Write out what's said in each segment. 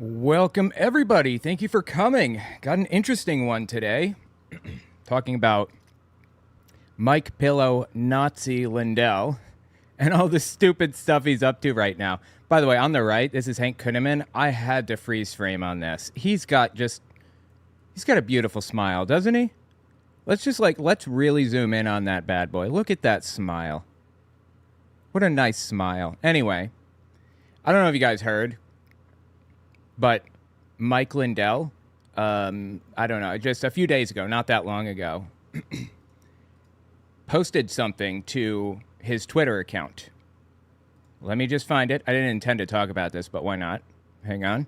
Welcome, everybody. Thank you for coming. Got an interesting one today. Talking about Mike Pillow Nazi Lindell and all the stupid stuff he's up to right now. By the way, on the right, this is Hank Kunneman. I had to freeze frame on this. He's got a beautiful smile, doesn't he? Let's really zoom in on that bad boy. Look at that smile. What a nice smile. Anyway, I don't know if you guys heard, but Mike Lindell, I don't know, just a few days ago, not that long ago, posted something to his Twitter account. Let me just find it. I didn't intend to talk about this, but why not? Hang on.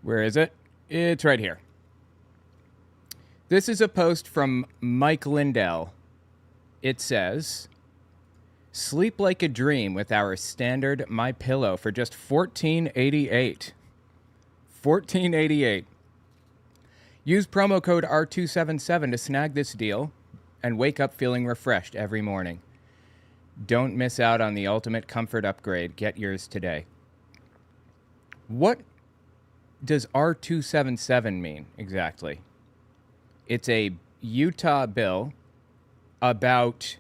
Where is it? It's right here. This is a post from Mike Lindell. It says, "Sleep like a dream with our standard My Pillow for just $14.88. $14.88. Use promo code R277 to snag this deal and wake up feeling refreshed every morning. Don't miss out on the ultimate comfort upgrade. Get yours today." What does R277 mean exactly? It's a Utah bill about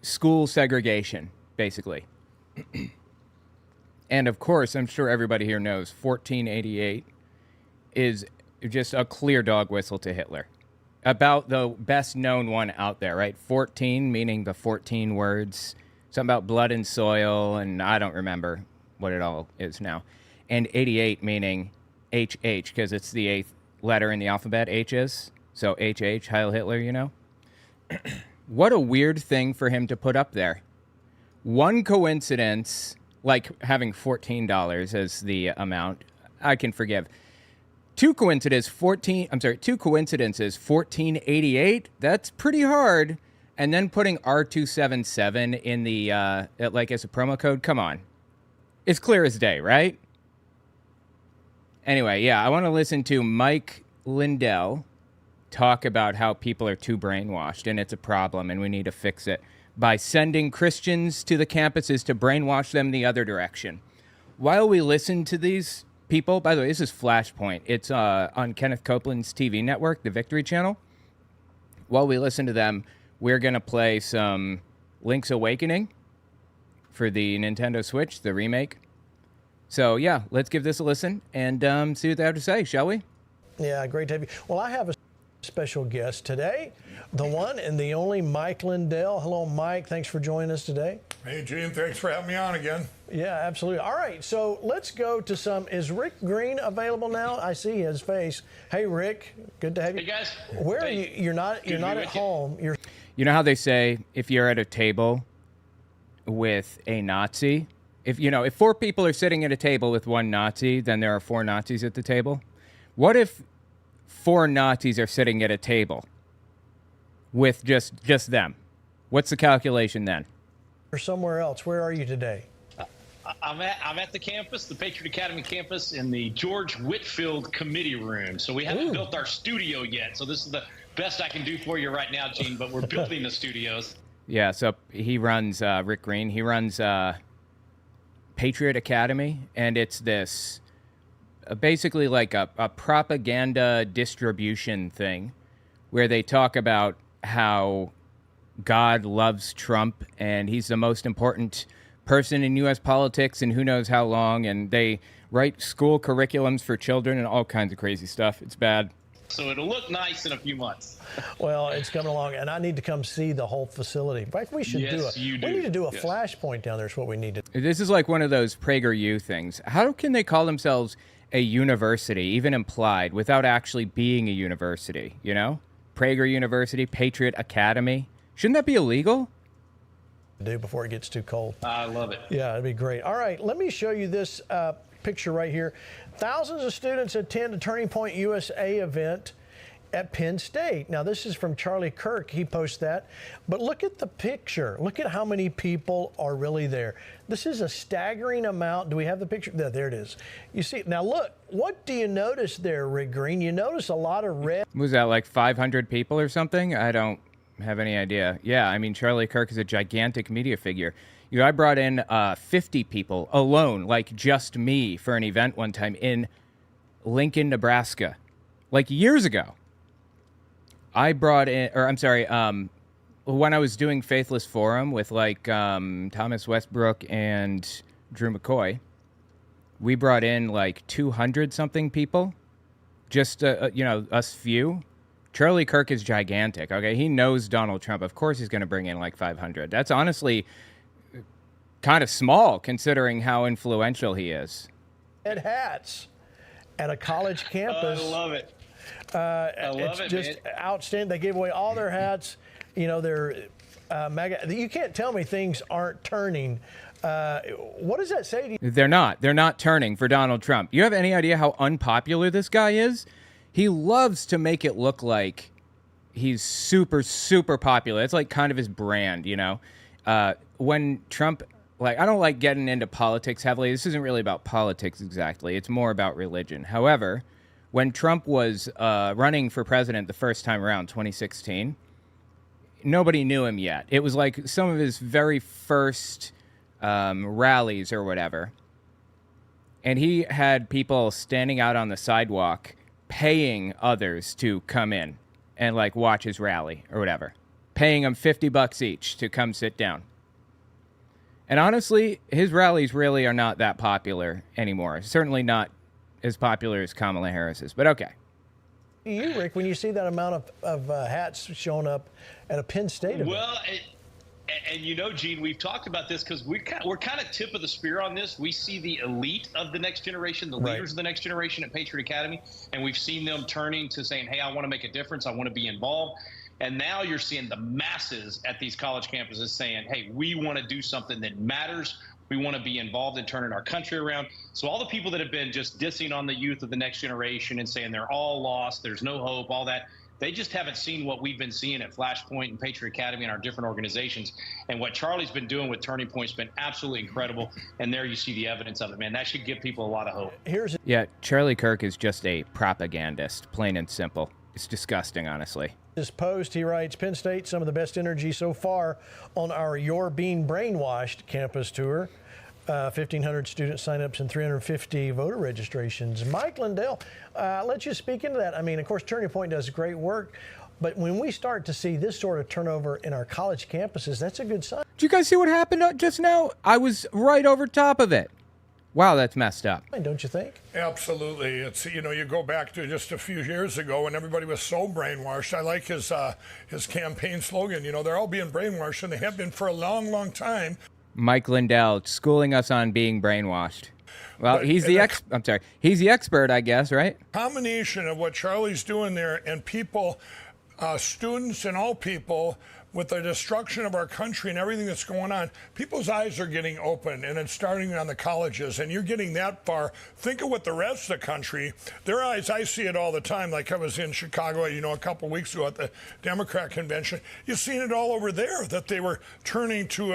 school segregation, basically. And of course, I'm sure everybody here knows 1488 is just a clear dog whistle to Hitler. About the best known one out there, right? 14 meaning the 14 words, something about blood and soil, and I don't remember what it all is now. And 88 meaning HH, because it's the 8th letter in the alphabet, H is. So HH, Heil Hitler, you know? What a weird thing for him to put up there. One coincidence, like having $14 as the amount, I can forgive. Two coincidences, 1488, that's pretty hard. And then putting R277 in the, like as a promo code, come on. It's clear as day, right? Anyway, yeah, I want to listen to Mike Lindell talk about how people are too brainwashed and it's a problem and we need to fix it by sending Christians to the campuses to brainwash them the other direction. While we listen to these people, by the way, this is Flashpoint. It's on Kenneth Copeland's TV network, the Victory Channel. While we listen to them, we're going to play some Link's Awakening for the Nintendo Switch, the remake. So, yeah, let's give this a listen and see what they have to say, shall we? Yeah, great to have you. Well, I have a special guest today, the one and the only Mike Lindell. Hello, Mike. Thanks for joining us today. Hey, Gene. Thanks for having me on again. Yeah, absolutely. All right, so let's go to some. Is Rick Green available now? I see his face. Hey, Rick. Good to have you. Hey, guys. Where are you? You're not at home. You know how they say if you're at a table with a Nazi, if 4 people are sitting at a table with one Nazi, then there are 4 Nazis at the table. What if 4 Nazis are sitting at a table with just them? What's the calculation then? Or somewhere else. Where are you today? I'm at the campus, the Patriot Academy campus, in the George Whitfield committee room. So we haven't built our studio yet. So this is the best I can do for you right now, Gene. But we're building the studios. Yeah. So he runs Rick Green. He runs Patriot Academy, and it's this. Basically like a propaganda distribution thing where they talk about how God loves Trump and he's the most important person in U.S. politics and who knows how long, and they write school curriculums for children and all kinds of crazy stuff. It's bad. So it'll look nice in a few months. Well, it's coming along, and I need to come see the whole facility. In fact, we should we need to do a flashpoint down there is what we need to do. This is like one of those PragerU things. How can they call themselves a university, even implied, without actually being a university, you know? Prager University, Patriot Academy. Shouldn't that be illegal? Do before it gets too cold. I love it. Yeah, it'd be great. All right, let me show you this picture right here. Thousands of students attend a Turning Point USA event at Penn State. Now, this is from Charlie Kirk. He posts that. But look at the picture. Look at how many people are really there. This is a staggering amount. Do we have the picture? There it is. You see, now look, what do you notice there, Rick Green? You notice a lot of red. Was that like 500 people or something? I don't have any idea. Yeah, I mean, Charlie Kirk is a gigantic media figure. I brought in 50 people alone, like just me, for an event one time in Lincoln, Nebraska, like years ago. I brought in, when I was doing Faithless Forum with like Thomas Westbrook and Drew McCoy, we brought in like 200 something people, just us few. Charlie Kirk is gigantic. Okay, he knows Donald Trump. Of course, he's going to bring in like 500. That's honestly kind of small considering how influential he is. Had hats at a college campus. I love it. I love it, just man. Outstanding. They gave away all their hats. They're mega. You can't tell me things aren't turning. What does that say to you? They're not. They're not turning for Donald Trump. You have any idea how unpopular this guy is? He loves to make it look like he's super, super popular. It's like kind of his brand, when Trump, I don't like getting into politics heavily. This isn't really about politics exactly. It's more about religion. However, when Trump was running for president the first time around, 2016, nobody knew him yet. It was like some of his very first rallies or whatever. And he had people standing out on the sidewalk paying others to come in and watch his rally or whatever, paying them $50 each to come sit down. And honestly, his rallies really are not that popular anymore. Certainly not as popular as Kamala Harris's, but okay. You, Rick, when you see that amount of hats showing up at a Penn State event? Well, Gene, we've talked about this because we're kind of tip of the spear on this. We see the elite of the next generation, the leaders of the next generation at Patriot Academy, and we've seen them turning to saying, hey, I want to make a difference. I want to be involved. And now you're seeing the masses at these college campuses saying, hey, we want to do something that matters. We want to be involved in turning our country around. So all the people that have been just dissing on the youth of the next generation and saying they're all lost, there's no hope, all that, they just haven't seen what we've been seeing at Flashpoint and Patriot Academy and our different organizations. And what Charlie's been doing with Turning Point's been absolutely incredible. And there you see the evidence of it, man. That should give people a lot of hope. Yeah, Charlie Kirk is just a propagandist, plain and simple. It's disgusting, honestly. This post, he writes, Penn State, some of the best energy so far on our You're Being Brainwashed campus tour. 1,500 student signups and 350 voter registrations. Mike Lindell, let you speak into that. I mean, of course, Turning Point does great work, but when we start to see this sort of turnover in our college campuses, that's a good sign. Did you guys see what happened just now? I was right over top of it. Wow, that's messed up. Don't you think? Absolutely. It's, you go back to just a few years ago when everybody was so brainwashed. I like his campaign slogan, they're all being brainwashed, and they have been for a long, long time. Mike Lindell schooling us on being brainwashed. Well, he's the expert, I guess, right? Combination of what Charlie's doing there and people, students and all people, with the destruction of our country and everything that's going on, people's eyes are getting open, and it's starting on the colleges, and you're getting that far. Think of what the rest of the country, their eyes, I see it all the time. Like I was in Chicago, a couple weeks ago at the Democrat convention. You've seen it all over there, that they were turning to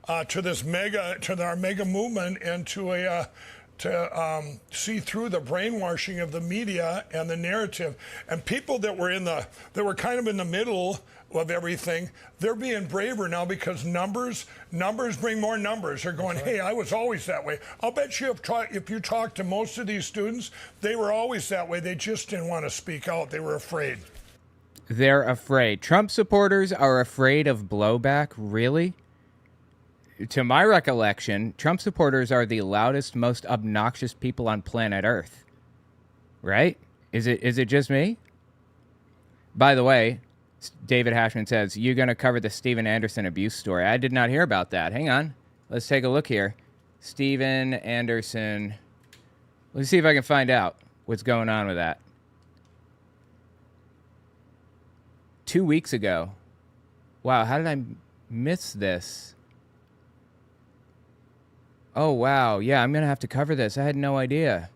our mega movement and to see through the brainwashing of the media and the narrative. And people that were kind of in the middle of everything, they're being braver now because numbers bring more numbers. They're going, hey, I was always that way. I'll bet you if you talk to most of these students, they were always that way. They just didn't want to speak out. They were afraid. They're afraid. Trump supporters are afraid of blowback? Really? To my recollection, Trump supporters are the loudest, most obnoxious people on planet Earth. Right? Is it just me? By the way, David Hashman says, you're going to cover the Steven Anderson abuse story. I did not hear about that. Hang on. Let's take a look here. Steven Anderson. Let's see if I can find out what's going on with that. 2 weeks ago. Wow, how did I miss this? Oh, wow. Yeah, I'm going to have to cover this. I had no idea.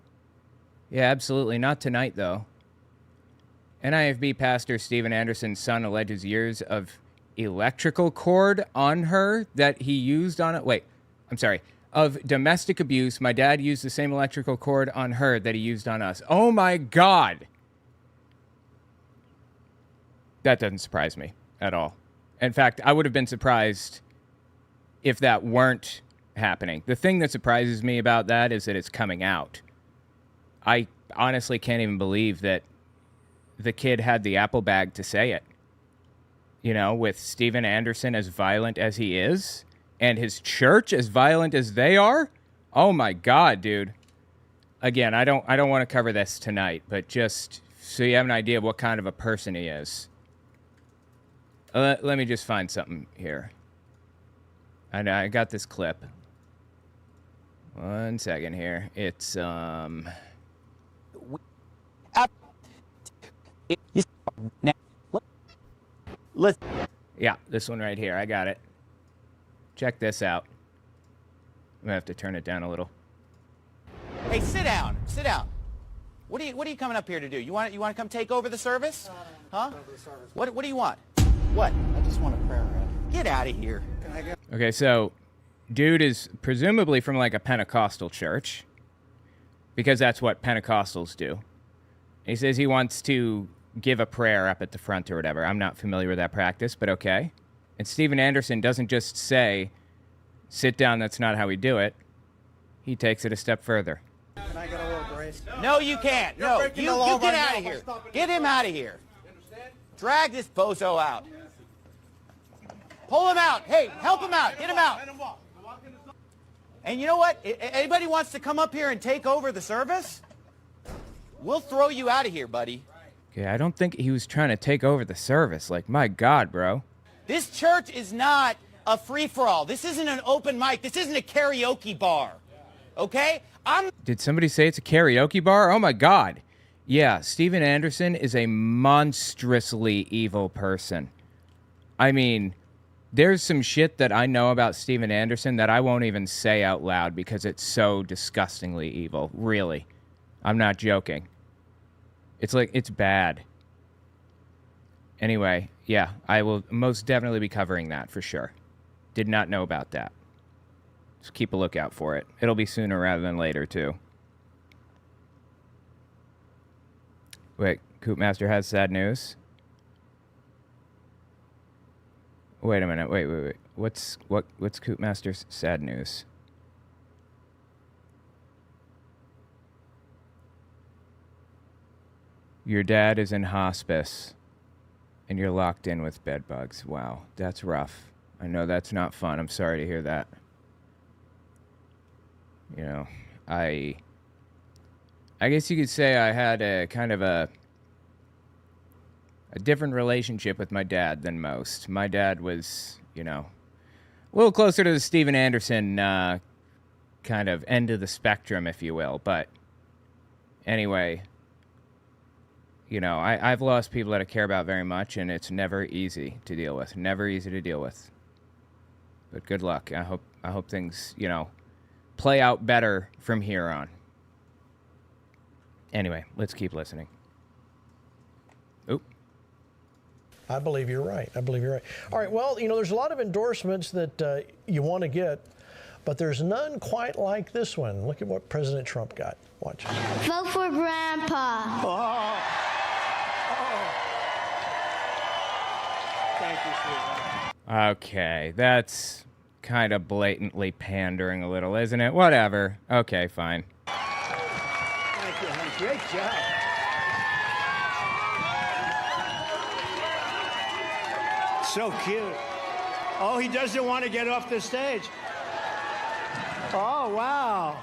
Yeah, absolutely. Not tonight, though. NIFB pastor Steven Anderson's son alleges years of electrical cord on her that he used on it. Wait, I'm sorry. Of domestic abuse. My dad used the same electrical cord on her that he used on us. Oh, my God. That doesn't surprise me. at all. In fact, I would have been surprised if that weren't happening. The thing that surprises me about that is that it's coming out. I honestly can't even believe that the kid had the apple bag to say it. You know, with Steven Anderson as violent as he is, and his church as violent as they are. Oh my God, dude. Again, I don't want to cover this tonight, but just so you have an idea of what kind of a person he is. Let me just find something here. I got this clip. 1 second here. It's yeah, this one right here. I got it. Check this out. I'm gonna have to turn it down a little. Hey, sit down. Sit down. What are you coming up here to do? You want to come take over the service? Huh? What do you want? What? I just want a prayer, man. Get out of here. Okay, so dude is presumably from like a Pentecostal church, because that's what Pentecostals do. He says he wants to give a prayer up at the front or whatever. I'm not familiar with that practice, but okay. And Steven Anderson doesn't just say, sit down, that's not how we do it. He takes it a step further. Can I get a little grace? No, you can't. No, you get out of here. Get him out of here. Drag this bozo out. Pull him out. Hey, help him out. Get him out. And you know what? Anybody wants to come up here and take over the service? We'll throw you out of here, buddy. Okay, I don't think he was trying to take over the service. Like, my God, bro. This church is not a free-for-all. This isn't an open mic. This isn't a karaoke bar. Okay? Did somebody say it's a karaoke bar? Oh, my God. Yeah, Steven Anderson is a monstrously evil person. I mean, there's some shit that I know about Steven Anderson that I won't even say out loud because it's so disgustingly evil. Really. I'm not joking. It's like, it's bad. Anyway, yeah, I will most definitely be covering that for sure. Did not know about that. Just keep a lookout for it. It'll be sooner rather than later, too. Wait, Coopmaster has sad news? Wait a minute, wait. What's Coopmaster's sad news? Your dad is in hospice, and you're locked in with bed bugs. Wow, that's rough. I know that's not fun. I'm sorry to hear that. You know, I guess you could say I had a kind of a different relationship with my dad than most. My dad was, you know, a little closer to the Steven Anderson kind of end of the spectrum, if you will. But anyway, you know, I've lost people that I care about very much, and it's never easy to deal with. Never easy to deal with. But good luck. I hope things, you know, play out better from here on. Anyway, let's keep listening. Oop. I believe you're right. I believe you're right. All right, well, you know, there's a lot of endorsements that you want to get, but there's none quite like this one. Look at what President Trump got. Watch. Vote for Grandpa. Thank you, sweetheart. Okay, that's kind of blatantly pandering a little, isn't it? Whatever. Okay, fine. Thank you, honey. Great job. So cute. Oh, he doesn't want to get off the stage. Oh, wow.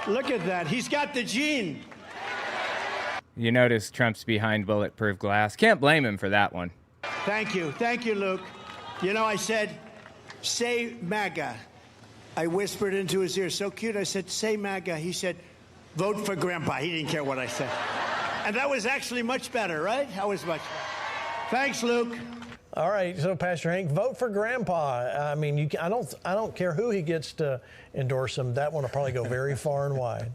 Look at that. He's got the gene. You notice Trump's behind bulletproof glass. Can't blame him for that one. Thank you. Thank you, Luke. You know, I said, say MAGA. I whispered into his ear, so cute. I said, say MAGA. He said, vote for Grandpa. He didn't care what I said. And that was actually much better, right? That was much better. Thanks, Luke. All right, so Pastor Hank, vote for Grandpa. I mean, I don't care who he gets to endorse him. That one will probably go very far and wide.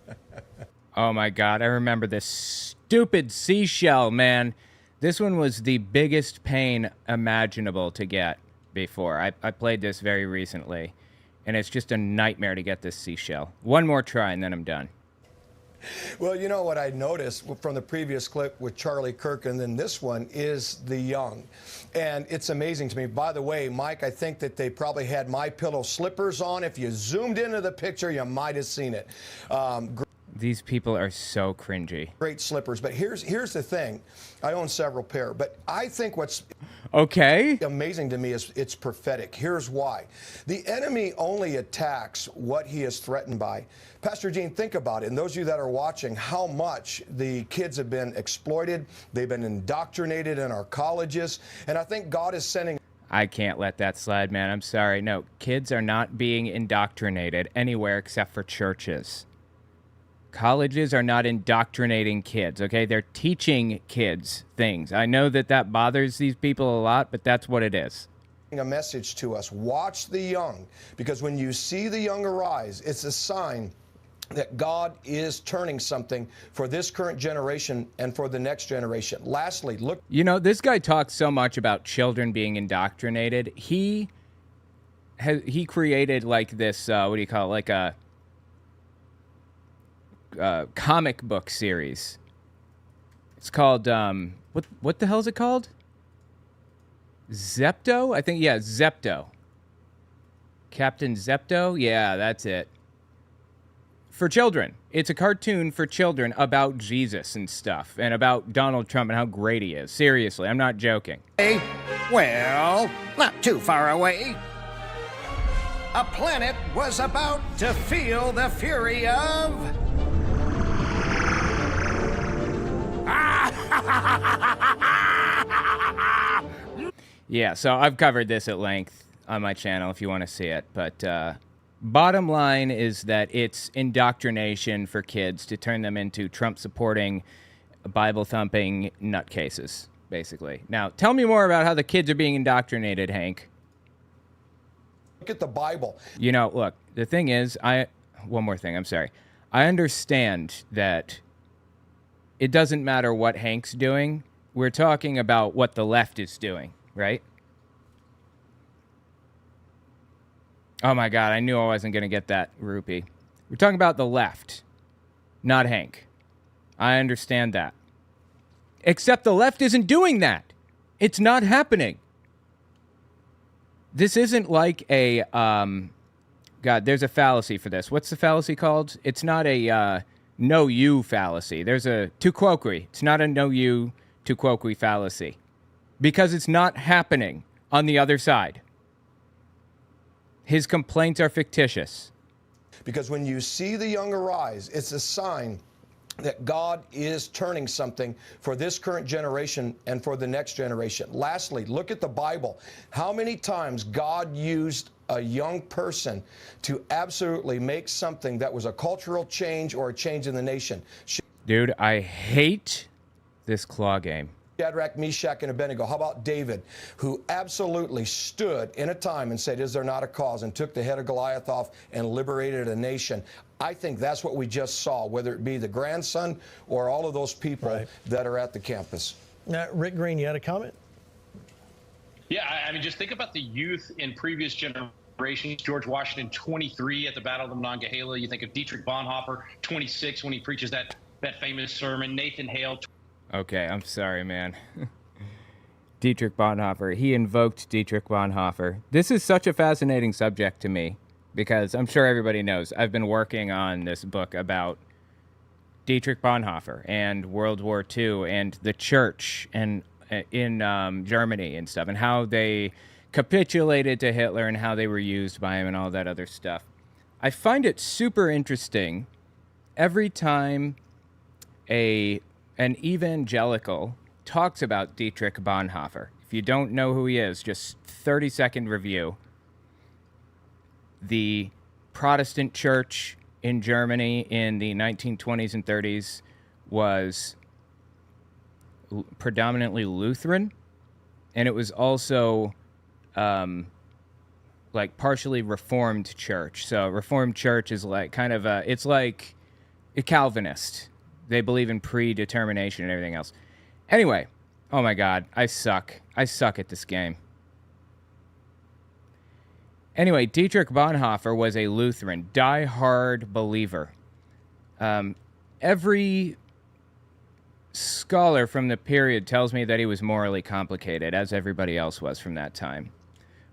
Oh my God, I remember this stupid seashell, man. This one was the biggest pain imaginable to get before. I played this very recently, and it's just a nightmare to get this seashell. One more try, and then I'm done. Well, you know what I noticed from the previous clip with Charlie Kirk and then this one is the young. And it's amazing to me. By the way, Mike, I think that they probably had My Pillow slippers on. If you zoomed into the picture, you might have seen it. These people are so cringy. Great slippers. But here's the thing. I own several pair. But I think what's amazing to me is it's prophetic. Here's why. The enemy only attacks what he is threatened by. Pastor Gene, think about it. And those of you that are watching, how much the kids have been exploited. They've been indoctrinated in our colleges. And I think God is sending... I can't let that slide, man. I'm sorry. No, kids are not being indoctrinated anywhere except for churches. Colleges are not indoctrinating kids, okay? They're teaching kids things. I know that that bothers these people a lot, but that's what it is. A message to us. Watch the young, because when you see the young arise, it's a sign that God is turning something for this current generation and for the next generation. Lastly, look. You know, this guy talks so much about children being indoctrinated. He created like this, what do you call it? Like a comic book series. It's called, what the hell is it called? Zepto? I think, yeah, Zepto. Captain Zepto? Yeah, that's it. For children. It's a cartoon for children about Jesus and stuff, and about Donald Trump and how great he is. Seriously, I'm not joking. Well, not too far away. A planet was about to feel the fury of... Yeah, so I've covered this at length on my channel if you want to see it, but bottom line is that it's indoctrination for kids to turn them into Trump-supporting, Bible-thumping nutcases, basically. Now, tell me more about how the kids are being indoctrinated, Hank. Look at the Bible. You know, look, the thing is, one more thing, I'm sorry. I understand that it doesn't matter what Hank's doing. We're talking about what the left is doing, right? Oh my God, I knew I wasn't going to get that rupee. We're talking about the left, not Hank. I understand that. Except the left isn't doing that. It's not happening. This isn't like a, God, there's a fallacy for this. What's the fallacy called? It's not a no you fallacy. There's a tu quoque. It's not a no you tu quoque fallacy. Because it's not happening on the other side. His complaints are fictitious. Because when you see the young arise, it's a sign that God is turning something for this current generation and for the next generation. Lastly, look at the Bible. How many times God used a young person to absolutely make something that was a cultural change or a change in the nation? Dude, I hate this claw game. Shadrach, Meshach, and Abednego. How about David, who absolutely stood in a time and said, is there not a cause, and took the head of Goliath off and liberated a nation? I think that's what we just saw, whether it be the grandson or all of those people that are at the campus. Now, Rick Green, you had a comment? Yeah, I mean, just think about the youth in previous generations. George Washington, 23 at the Battle of the Monongahela. You think of Dietrich Bonhoeffer, 26 when he preaches that famous sermon. Nathan Hale. Okay, I'm sorry, man. Dietrich Bonhoeffer. He invoked Dietrich Bonhoeffer. This is such a fascinating subject to me because I'm sure everybody knows I've been working on this book about Dietrich Bonhoeffer and World War II and the church and in Germany and stuff and how they capitulated to Hitler and how they were used by him and all that other stuff. I find it super interesting every time an evangelical talks about Dietrich Bonhoeffer. If you don't know who he is, just 30-second review. The Protestant church in Germany in the 1920s and 30s was predominantly Lutheran, and it was also like partially Reformed church. So Reformed church is like kind of it's like a Calvinist. They believe in predetermination and everything else. Anyway, oh my God, I suck. I suck at this game. Anyway, Dietrich Bonhoeffer was a Lutheran, die-hard believer. every scholar from the period tells me that he was morally complicated, as everybody else was from that time.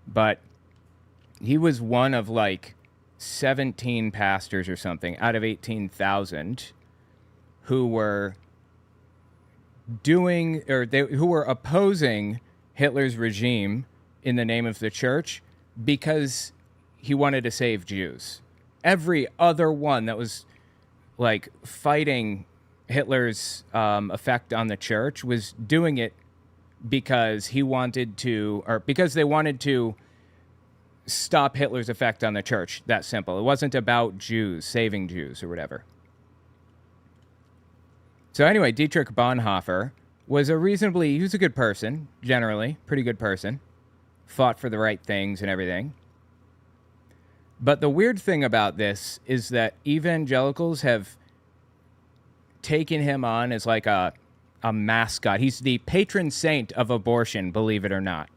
But he was one of like 17 pastors or something out of 18,000 who were who were opposing Hitler's regime in the name of the church because he wanted to save Jews. Every other one that was like fighting Hitler's effect on the church was doing it because he wanted to, or because they wanted to stop Hitler's effect on the church. That simple. It wasn't about Jews, saving Jews or whatever. So anyway, Dietrich Bonhoeffer was he was a good person, generally, pretty good person. Fought for the right things and everything. But the weird thing about this is that evangelicals have taken him on as like a mascot. He's the patron saint of abortion, believe it or not.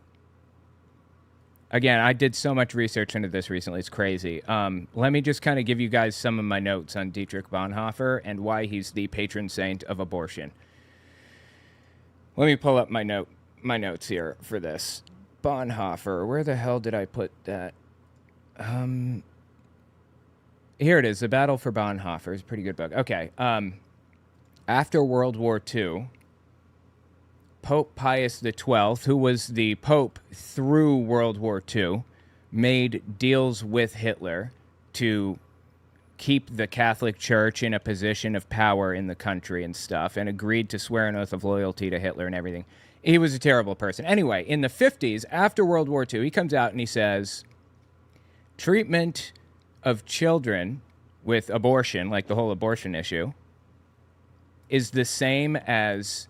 Again, I did so much research into this recently. It's crazy. Let me just kind of give you guys some of my notes on Dietrich Bonhoeffer and why he's the patron saint of abortion. Let me pull up my notes here for this. Bonhoeffer, where the hell did I put that? Here it is, The Battle for Bonhoeffer. It's a pretty good book. Okay. After World War II, Pope Pius XII, who was the Pope through World War II, made deals with Hitler to keep the Catholic Church in a position of power in the country and stuff, and agreed to swear an oath of loyalty to Hitler and everything. He was a terrible person. Anyway, in the 50s, after World War II, he comes out and he says, treatment of children with abortion, like the whole abortion issue, is the same as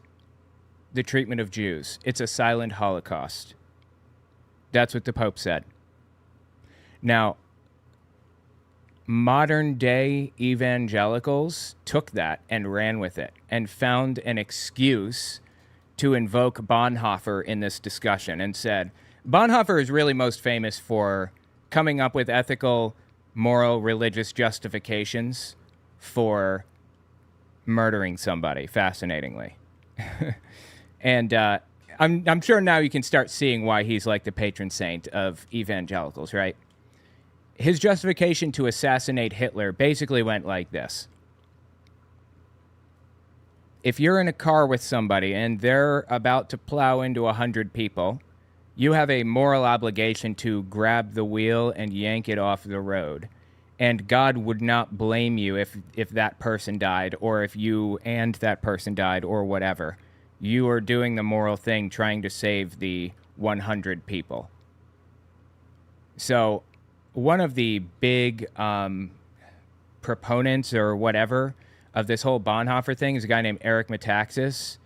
the treatment of Jews. It's a silent Holocaust. That's what the Pope said. Now, modern day evangelicals took that and ran with it and found an excuse to invoke Bonhoeffer in this discussion and said, Bonhoeffer is really most famous for coming up with ethical, moral, religious justifications for murdering somebody, fascinatingly. And I'm sure now you can start seeing why he's like the patron saint of evangelicals, right? His justification to assassinate Hitler basically went like this. If you're in a car with somebody and they're about to plow into 100 people, you have a moral obligation to grab the wheel and yank it off the road. And God would not blame you if that person died, or if you and that person died, or whatever. You are doing the moral thing, trying to save the 100 people. So one of the big proponents or whatever of this whole Bonhoeffer thing is a guy named Eric Metaxas.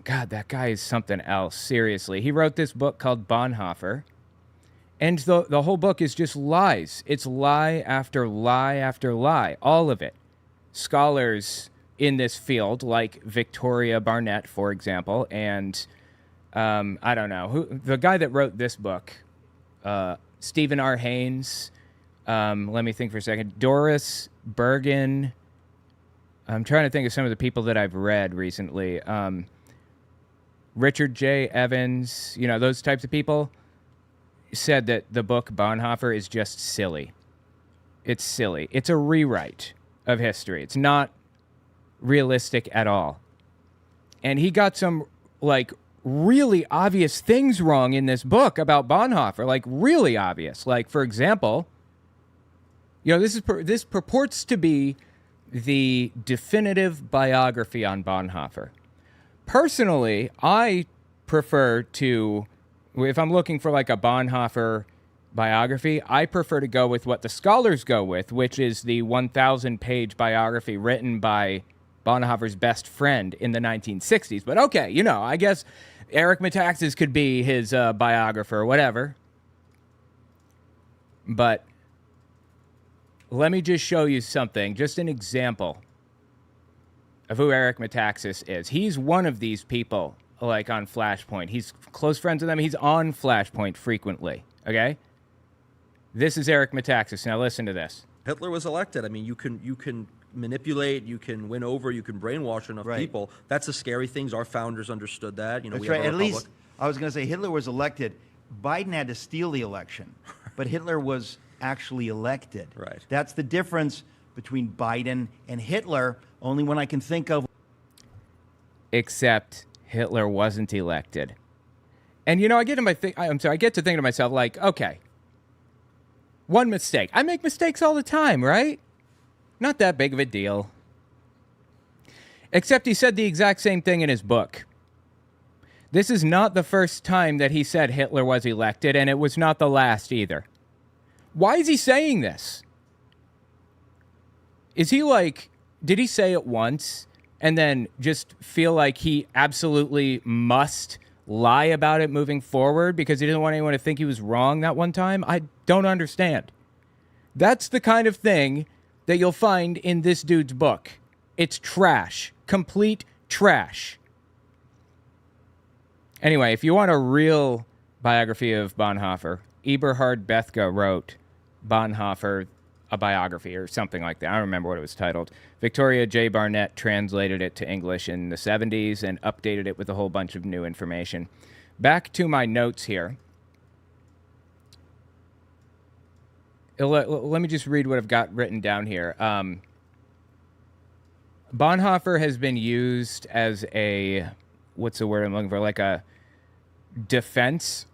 God, that guy is something else, seriously. He wrote this book called Bonhoeffer, and the whole book is just lies. It's lie after lie after lie, all of it. Scholars in this field, like Victoria Barnett, for example, and I don't know, the guy that wrote this book, Stephen R. Haynes, let me think for a second, Doris Bergen. I'm trying to think of some of the people that I've read recently. Richard J. Evans, you know, those types of people said that the book Bonhoeffer is just silly. It's silly. It's a rewrite of history. It's not realistic at all. And he got some, like, really obvious things wrong in this book about Bonhoeffer, like, really obvious. Like, for example, you know, this purports to be the definitive biography on Bonhoeffer. Personally, I prefer to, if I'm looking for like a Bonhoeffer biography, I prefer to go with what the scholars go with, which is the 1,000-page biography written by Bonhoeffer's best friend in the 1960s. But okay, you know, I guess Eric Metaxas could be his biographer or whatever. But let me just show you something, just an example of who Eric Metaxas is. He's one of these people, like, on Flashpoint. He's close friends with them. He's on Flashpoint frequently, okay? This is Eric Metaxas. Now listen to this. Hitler was elected. I mean, you can manipulate, you can win over, you can brainwash enough people. That's the scary things. Our founders understood that. You know, That's we have right. a At republic. least, I was going to say, Hitler was elected. Biden had to steal the election, but Hitler was actually elected. Right. That's the difference between Biden and Hitler, only one I can think of. Except Hitler wasn't elected. And, you know, I get to thinking to myself, like, okay, one mistake. I make mistakes all the time, right? Not that big of a deal. Except he said the exact same thing in his book. This is not the first time that he said Hitler was elected, and it was not the last either. Why is he saying this? Is he like, did he say it once and then just feel like he absolutely must lie about it moving forward because he didn't want anyone to think he was wrong that one time? I don't understand. That's the kind of thing that you'll find in this dude's book. It's trash. Complete trash. Anyway, if you want a real biography of Bonhoeffer, Eberhard Bethge wrote Bonhoeffer, a biography or something like that. I don't remember what it was titled. Victoria J. Barnett translated it to English in the 70s and updated it with a whole bunch of new information. Back to my notes here. Let me just read what I've got written down here. Bonhoeffer has been used as a, what's the word I'm looking for? Like a defense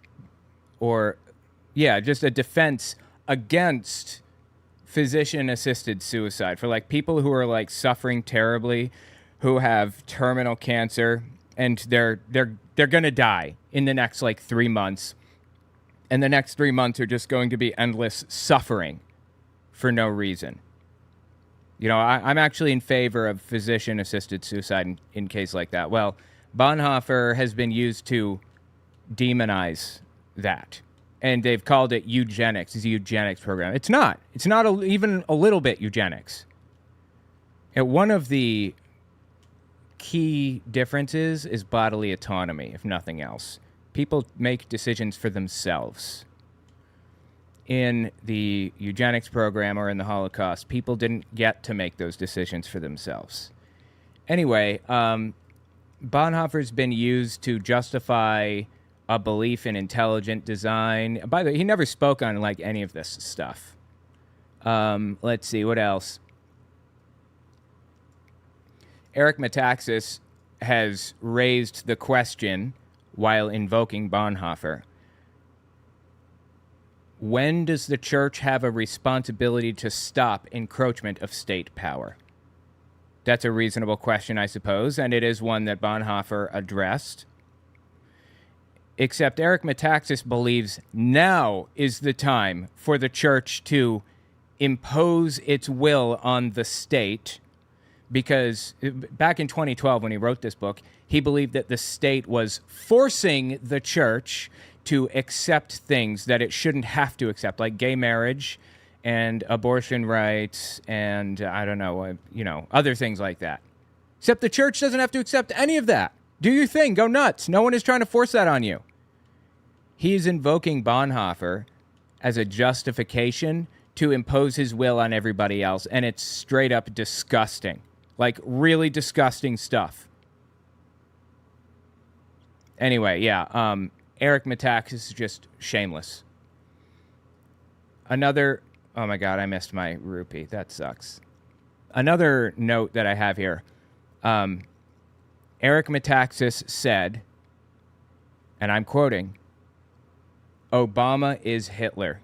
just a defense against physician-assisted suicide for like people who are like suffering terribly, who have terminal cancer, and they're going to die in the next like 3 months. And the next 3 months are just going to be endless suffering for no reason. You know, I'm actually in favor of physician-assisted suicide in case like that. Well, Bonhoeffer has been used to demonize that. And they've called it eugenics. It's a eugenics program. It's not. It's not even a little bit eugenics. And one of the key differences is bodily autonomy, if nothing else. People make decisions for themselves. In the eugenics program or in the Holocaust, people didn't get to make those decisions for themselves. Anyway, Bonhoeffer's been used to justify a belief in intelligent design. By the way, he never spoke on like any of this stuff. Let's see, what else? Eric Metaxas has raised the question while invoking Bonhoeffer. When does the church have a responsibility to stop encroachment of state power? That's a reasonable question, I suppose, and it is one that Bonhoeffer addressed. Except Eric Metaxas believes now is the time for the church to impose its will on the state, because back in 2012 when he wrote this book, he believed that the state was forcing the church to accept things that it shouldn't have to accept, like gay marriage and abortion rights and, I don't know, other things like that. Except the church doesn't have to accept any of that. Do your thing. Go nuts. No one is trying to force that on you. He's invoking Bonhoeffer as a justification to impose his will on everybody else, and it's straight up disgusting. Like, really disgusting stuff. Anyway, yeah, Eric Metaxas is just shameless. Another... Oh my God, I missed my rupee. That sucks. Another note that I have here. Eric Metaxas said, and I'm quoting, Obama is Hitler.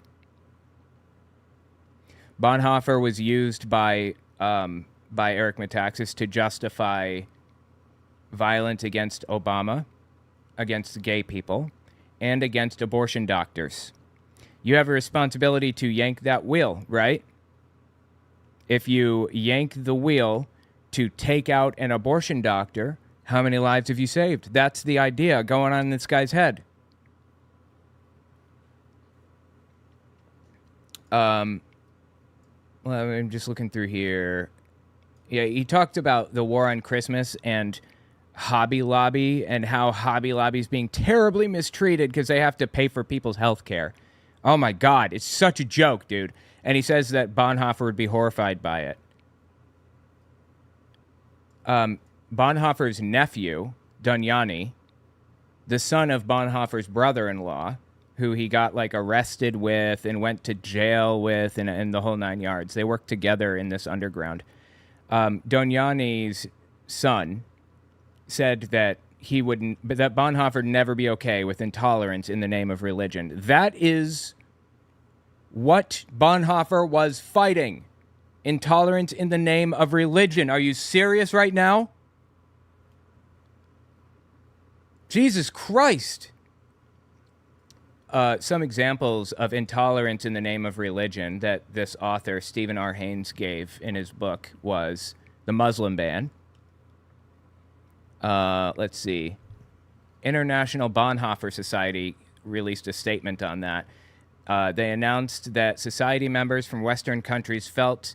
Bonhoeffer was used by Eric Metaxas to justify violence against Obama, against gay people, and against abortion doctors. You have a responsibility to yank that wheel, right? If you yank the wheel to take out an abortion doctor, how many lives have you saved? That's the idea going on in this guy's head. Well, I'm just looking through here. Yeah, he talked about the war on Christmas and Hobby Lobby and how Hobby Lobby is being terribly mistreated because they have to pay for people's health care. Oh my God, it's such a joke, dude. And he says that Bonhoeffer would be horrified by it. Bonhoeffer's nephew, Dunyani, the son of Bonhoeffer's brother-in-law, who he got like arrested with and went to jail with and the whole 9 yards. They worked together in this underground. Dunyani's son said that that Bonhoeffer would never be okay with intolerance in the name of religion. That is what Bonhoeffer was fighting. Intolerance in the name of religion. Are you serious right now? Jesus Christ. Some examples of intolerance in the name of religion that this author, Stephen R. Haynes, gave in his book was the Muslim ban. Let's see. International Bonhoeffer Society released a statement on that. They announced that society members from Western countries felt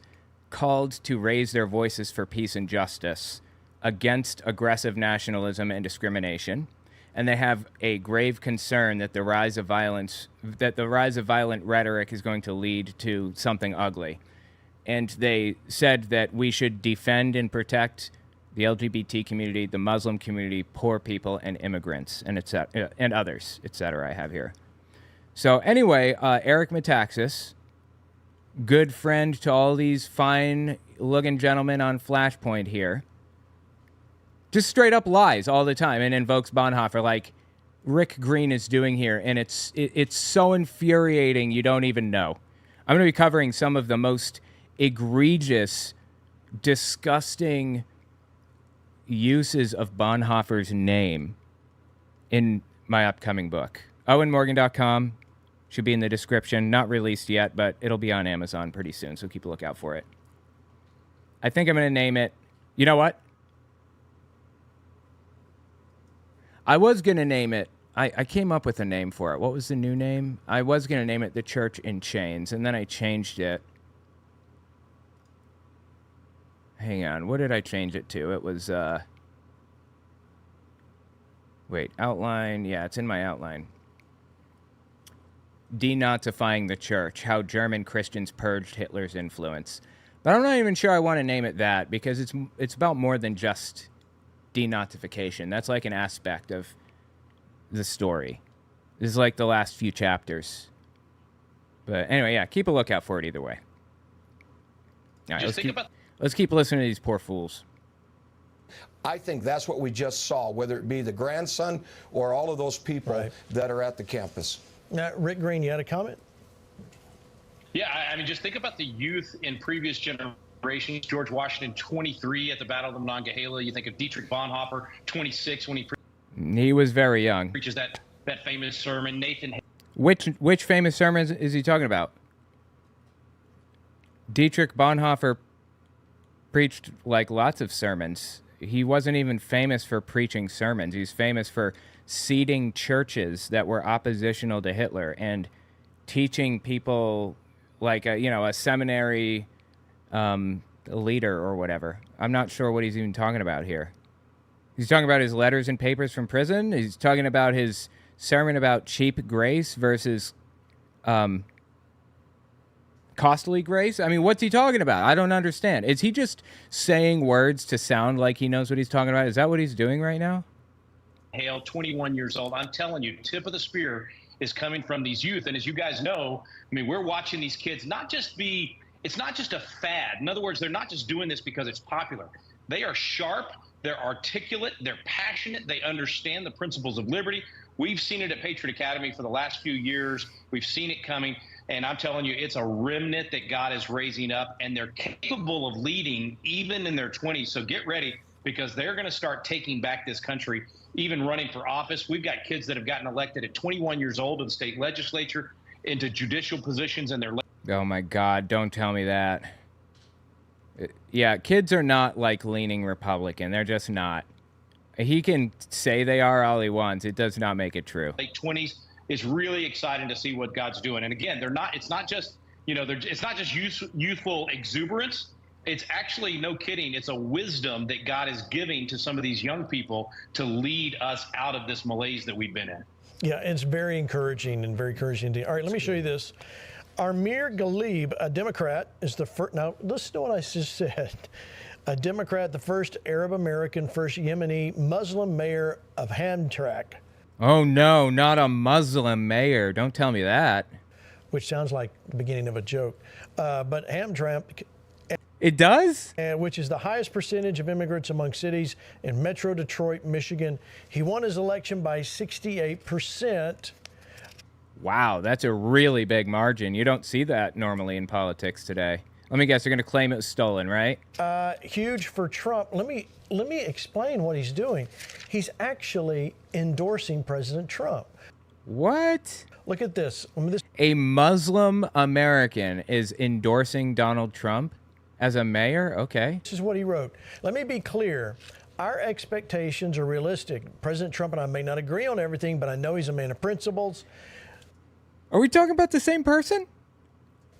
called to raise their voices for peace and justice against aggressive nationalism and discrimination. And they have a grave concern that the rise of violent rhetoric is going to lead to something ugly. And they said that we should defend and protect the LGBT community, the Muslim community, poor people, and immigrants, and others, etc. I have here. So anyway, Eric Metaxas, good friend to all these fine-looking gentlemen on Flashpoint here, just straight up lies all the time and invokes Bonhoeffer like Rick Green is doing here, and it's so infuriating you don't even know. I'm going to be covering some of the most egregious, disgusting uses of Bonhoeffer's name in my upcoming book. OwenMorgan.com should be in the description. Not released yet, but it'll be on Amazon pretty soon, so keep a lookout for it. I think I'm going to name it... You know what? I was going to name it... I came up with a name for it. What was the new name? I was going to name it The Church in Chains, and then I changed it. Hang on. What did I change it to? It was... Wait, outline. Yeah, it's in my outline. Denazifying the Church, How German Christians Purged Hitler's Influence. But I'm not even sure I want to name it that, because it's about more than just denazification. That's like an aspect of the story. This is like the last few chapters. But anyway, yeah, keep a lookout for it either way. All right, let's keep listening to these poor fools. I think that's what we just saw, whether it be the grandson or all of those people that are at the campus. Now, Rick Green, you had a comment? Yeah, I mean, just think about the youth in previous generations. George Washington, 23 at the Battle of the Monongahela. You think of Dietrich Bonhoeffer, 26 when he was very young. Preaches that famous sermon. Nathan. Which famous sermon is he talking about? Dietrich Bonhoeffer preached like lots of sermons. He wasn't even famous for preaching sermons. He's famous for seeding churches that were oppositional to Hitler and teaching people like a seminary leader or whatever. I'm not sure what he's even talking about here. He's talking about his letters and papers from prison. He's talking about his sermon about cheap grace versus costly grace. I mean, what's he talking about? I don't understand. Is he just saying words to sound like he knows what he's talking about? Is that what he's doing right now? Hale, 21 years old. I'm telling you, tip of the spear is coming from these youth. And as you guys know, I mean, we're watching these kids it's not just a fad. In other words, they're not just doing this because it's popular. They are sharp, they're articulate, they're passionate, they understand the principles of liberty. We've seen it at Patriot Academy for the last few years. We've seen it coming. And I'm telling you, it's a remnant that God is raising up, and they're capable of leading even in their 20s. So get ready, because they're going to start taking back this country, even running for office. We've got kids that have gotten elected at 21 years old to the state legislature, into judicial positions in their... Oh, my God. Don't tell me that. Yeah, kids are not like leaning Republican. They're just not. He can say they are all he wants. It does not make it true. Late 20s. It's really exciting to see what God's doing. And again, it's not just youthful exuberance. It's actually, no kidding, it's a wisdom that God is giving to some of these young people to lead us out of this malaise that we've been in. Yeah, it's very encouraging and very encouraging indeed. All right, let me show you this. Amir Ghalib, a Democrat, is the first. Now, listen to what I just said. a Democrat, the first Arab American, first Yemeni Muslim mayor of Hamtramck. Oh, no, not a Muslim mayor. Don't tell me that. Which sounds like the beginning of a joke. But Hamtramck. It does? Which is the highest percentage of immigrants among cities in Metro Detroit, Michigan. He won his election by 68%. Wow, that's a really big margin. You don't see that normally in politics today. Let me guess, they're going to claim it was stolen, right? Huge for Trump. Let me explain what he's doing. He's actually endorsing President Trump. What? Look at this. A Muslim American is endorsing Donald Trump as a mayor? Okay. This is what he wrote. Let me be clear. Our expectations are realistic. President Trump and I may not agree on everything, but I know he's a man of principles. Are we talking about the same person?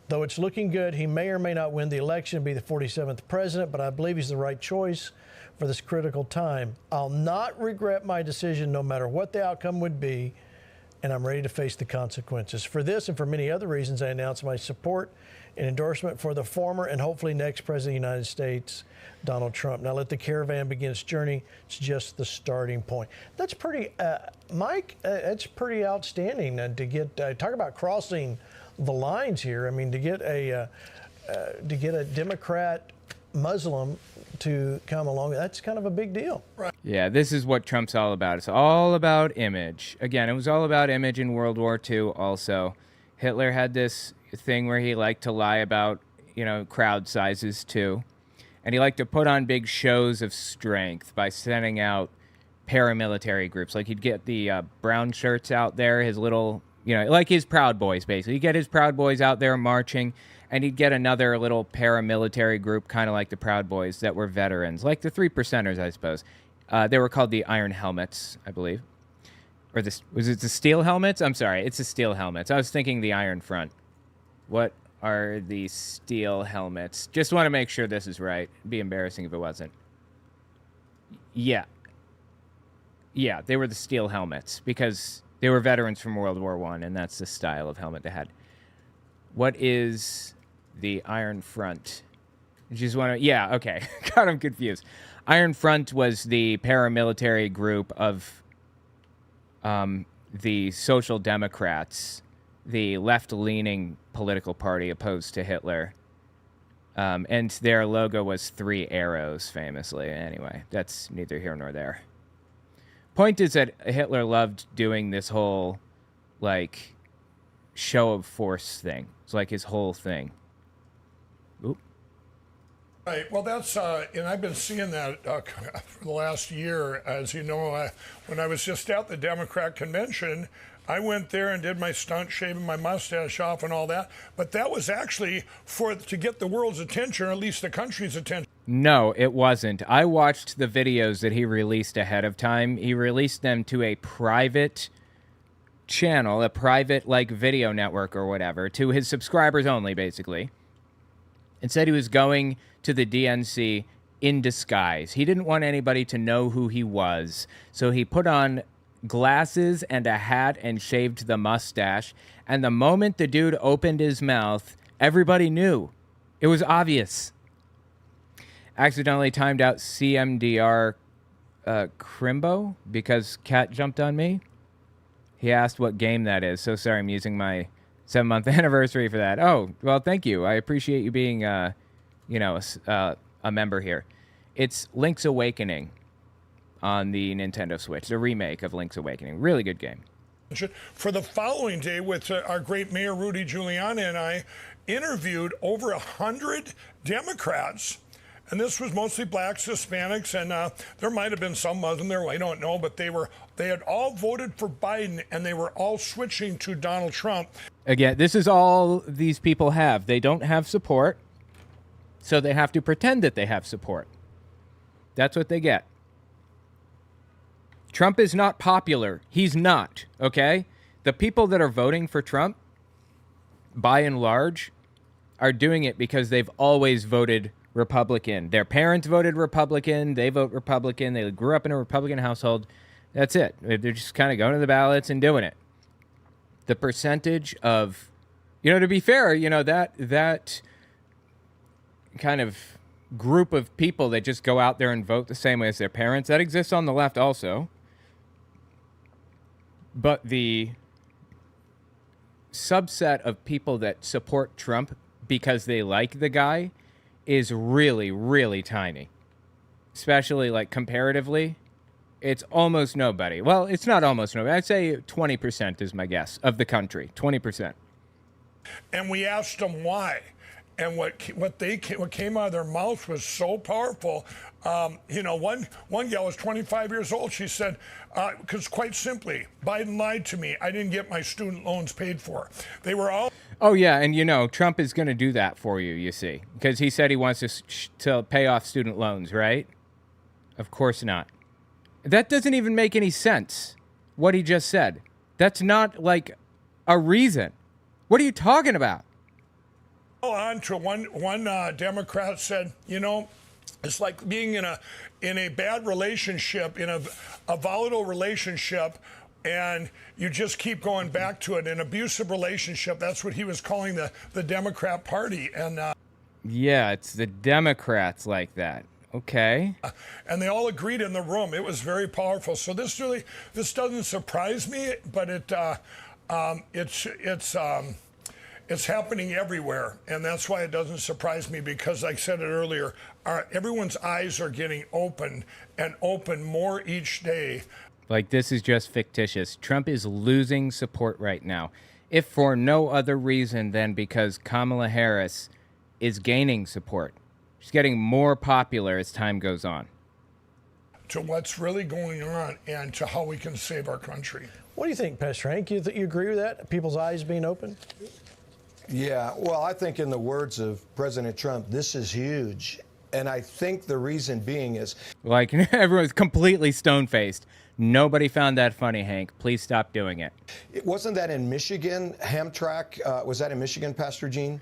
Though it's looking good, he may or may not win the election and be the 47th president, but I believe he's the right choice for this critical time. I'll not regret my decision no matter what the outcome would be, and I'm ready to face the consequences. For this and for many other reasons, I announce my support and endorsement for the former and hopefully next president of the United States, Donald Trump. Now let the caravan begin its journey. It's just the starting point. That's pretty, Mike, that's pretty outstanding to get, talk about crossing the lines here. I mean, to get a Democrat Muslim to come along, that's kind of a big deal. Right. Yeah, this is what Trump's all about. It's all about image. Again, it was all about image in World War II also. Hitler had this thing where he liked to lie about, crowd sizes too. And he liked to put on big shows of strength by sending out paramilitary groups. Like he'd get the brown shirts out there, his little, like his Proud Boys, basically. He'd get his Proud Boys out there marching, and he'd get another little paramilitary group, kind of like the Proud Boys, that were veterans, like the 3%ers, I suppose. They were called the Iron Helmets, I believe. Or was it the Steel Helmets? I'm sorry, it's the Steel Helmets. I was thinking the Iron Front. What are the Steel Helmets? Just want to make sure this is right. It'd be embarrassing if it wasn't. Yeah, they were the Steel Helmets because they were veterans from World War I, and that's the style of helmet they had. What is the Iron Front? Just want to, yeah, okay. God, I'm confused. Iron Front was the paramilitary group of the Social Democrats, the left-leaning political party opposed to Hitler. And their logo was 3 arrows, famously. Anyway, that's neither here nor there. Point is that Hitler loved doing this whole, show of force thing. It's like his whole thing. Oop. Right. Well, that's, and I've been seeing that for the last year. As you know, when I was just at the Democrat convention, I went there and did my stunt, shaving my mustache off and all that. But that was actually to get the world's attention, or at least the country's attention. No, it wasn't. I watched the videos that he released ahead of time. He released them to a private channel, a private, video network or whatever, to his subscribers only, basically. And said he was going to the DNC in disguise. He didn't want anybody to know who he was. So he put on glasses and a hat and shaved the mustache. And the moment the dude opened his mouth, everybody knew. It was obvious. Accidentally timed out CMDR Crimbo because Cat jumped on me. He asked what game that is. So sorry, I'm using my 7-month anniversary for that. Oh, well, thank you. I appreciate you being, a member here. It's Link's Awakening on the Nintendo Switch, the remake of Link's Awakening. Really good game. For the following day, with our great Mayor Rudy Giuliani and I interviewed over 100 Democrats. And this was mostly blacks, Hispanics, and there might have been some Muslim there, I don't know, but they had all voted for Biden, and they were all switching to Donald Trump. Again, this is all these people have. They don't have support, so they have to pretend that they have support. That's what they get. Trump is not popular. He's not, okay? The people that are voting for Trump, by and large, are doing it because they've always voted Republican. Their parents voted Republican. They vote Republican. They grew up in a Republican household. That's it. They're just kind of going to the ballots and doing it. The percentage of, to be fair, that kind of group of people that just go out there and vote the same way as their parents. That exists on the left also. But the subset of people that support Trump because they like the guy is really, really tiny. Especially, like, comparatively. It's almost nobody. Well, it's not almost nobody. I'd say 20% is my guess of the country. 20%. And we asked them why. And what came out of their mouth was so powerful. One gal was 25 years old. She said, because quite simply, Biden lied to me. I didn't get my student loans paid for. They were all. Oh, yeah. And, Trump is going to do that for you, you see, because he said he wants to pay off student loans, right? Of course not. That doesn't even make any sense, what he just said. That's not, like, a reason. What are you talking about? On to one Democrat said, it's like being in a bad relationship, in a volatile relationship, and you just keep going back to it. An abusive relationship. That's what he was calling the Democrat Party. And yeah, it's the Democrats like that. Okay. And they all agreed in the room. It was very powerful. So this doesn't surprise me, but it's happening everywhere, and that's why it doesn't surprise me, because, like I said it earlier, everyone's eyes are getting opened and open more each day. Like, this is just fictitious. Trump is losing support right now, if for no other reason than because Kamala Harris is gaining support. She's getting more popular as time goes on. To what's really going on and to how we can save our country. What do you think, Pastor Hank? You agree with that? People's eyes being opened? Yeah, well, I think in the words of President Trump, this is huge. And I think the reason being is... Like, everyone's completely stone-faced. Nobody found that funny, Hank. Please stop doing it. Wasn't that in Michigan, Hamtramck? Was that in Michigan, Pastor Gene?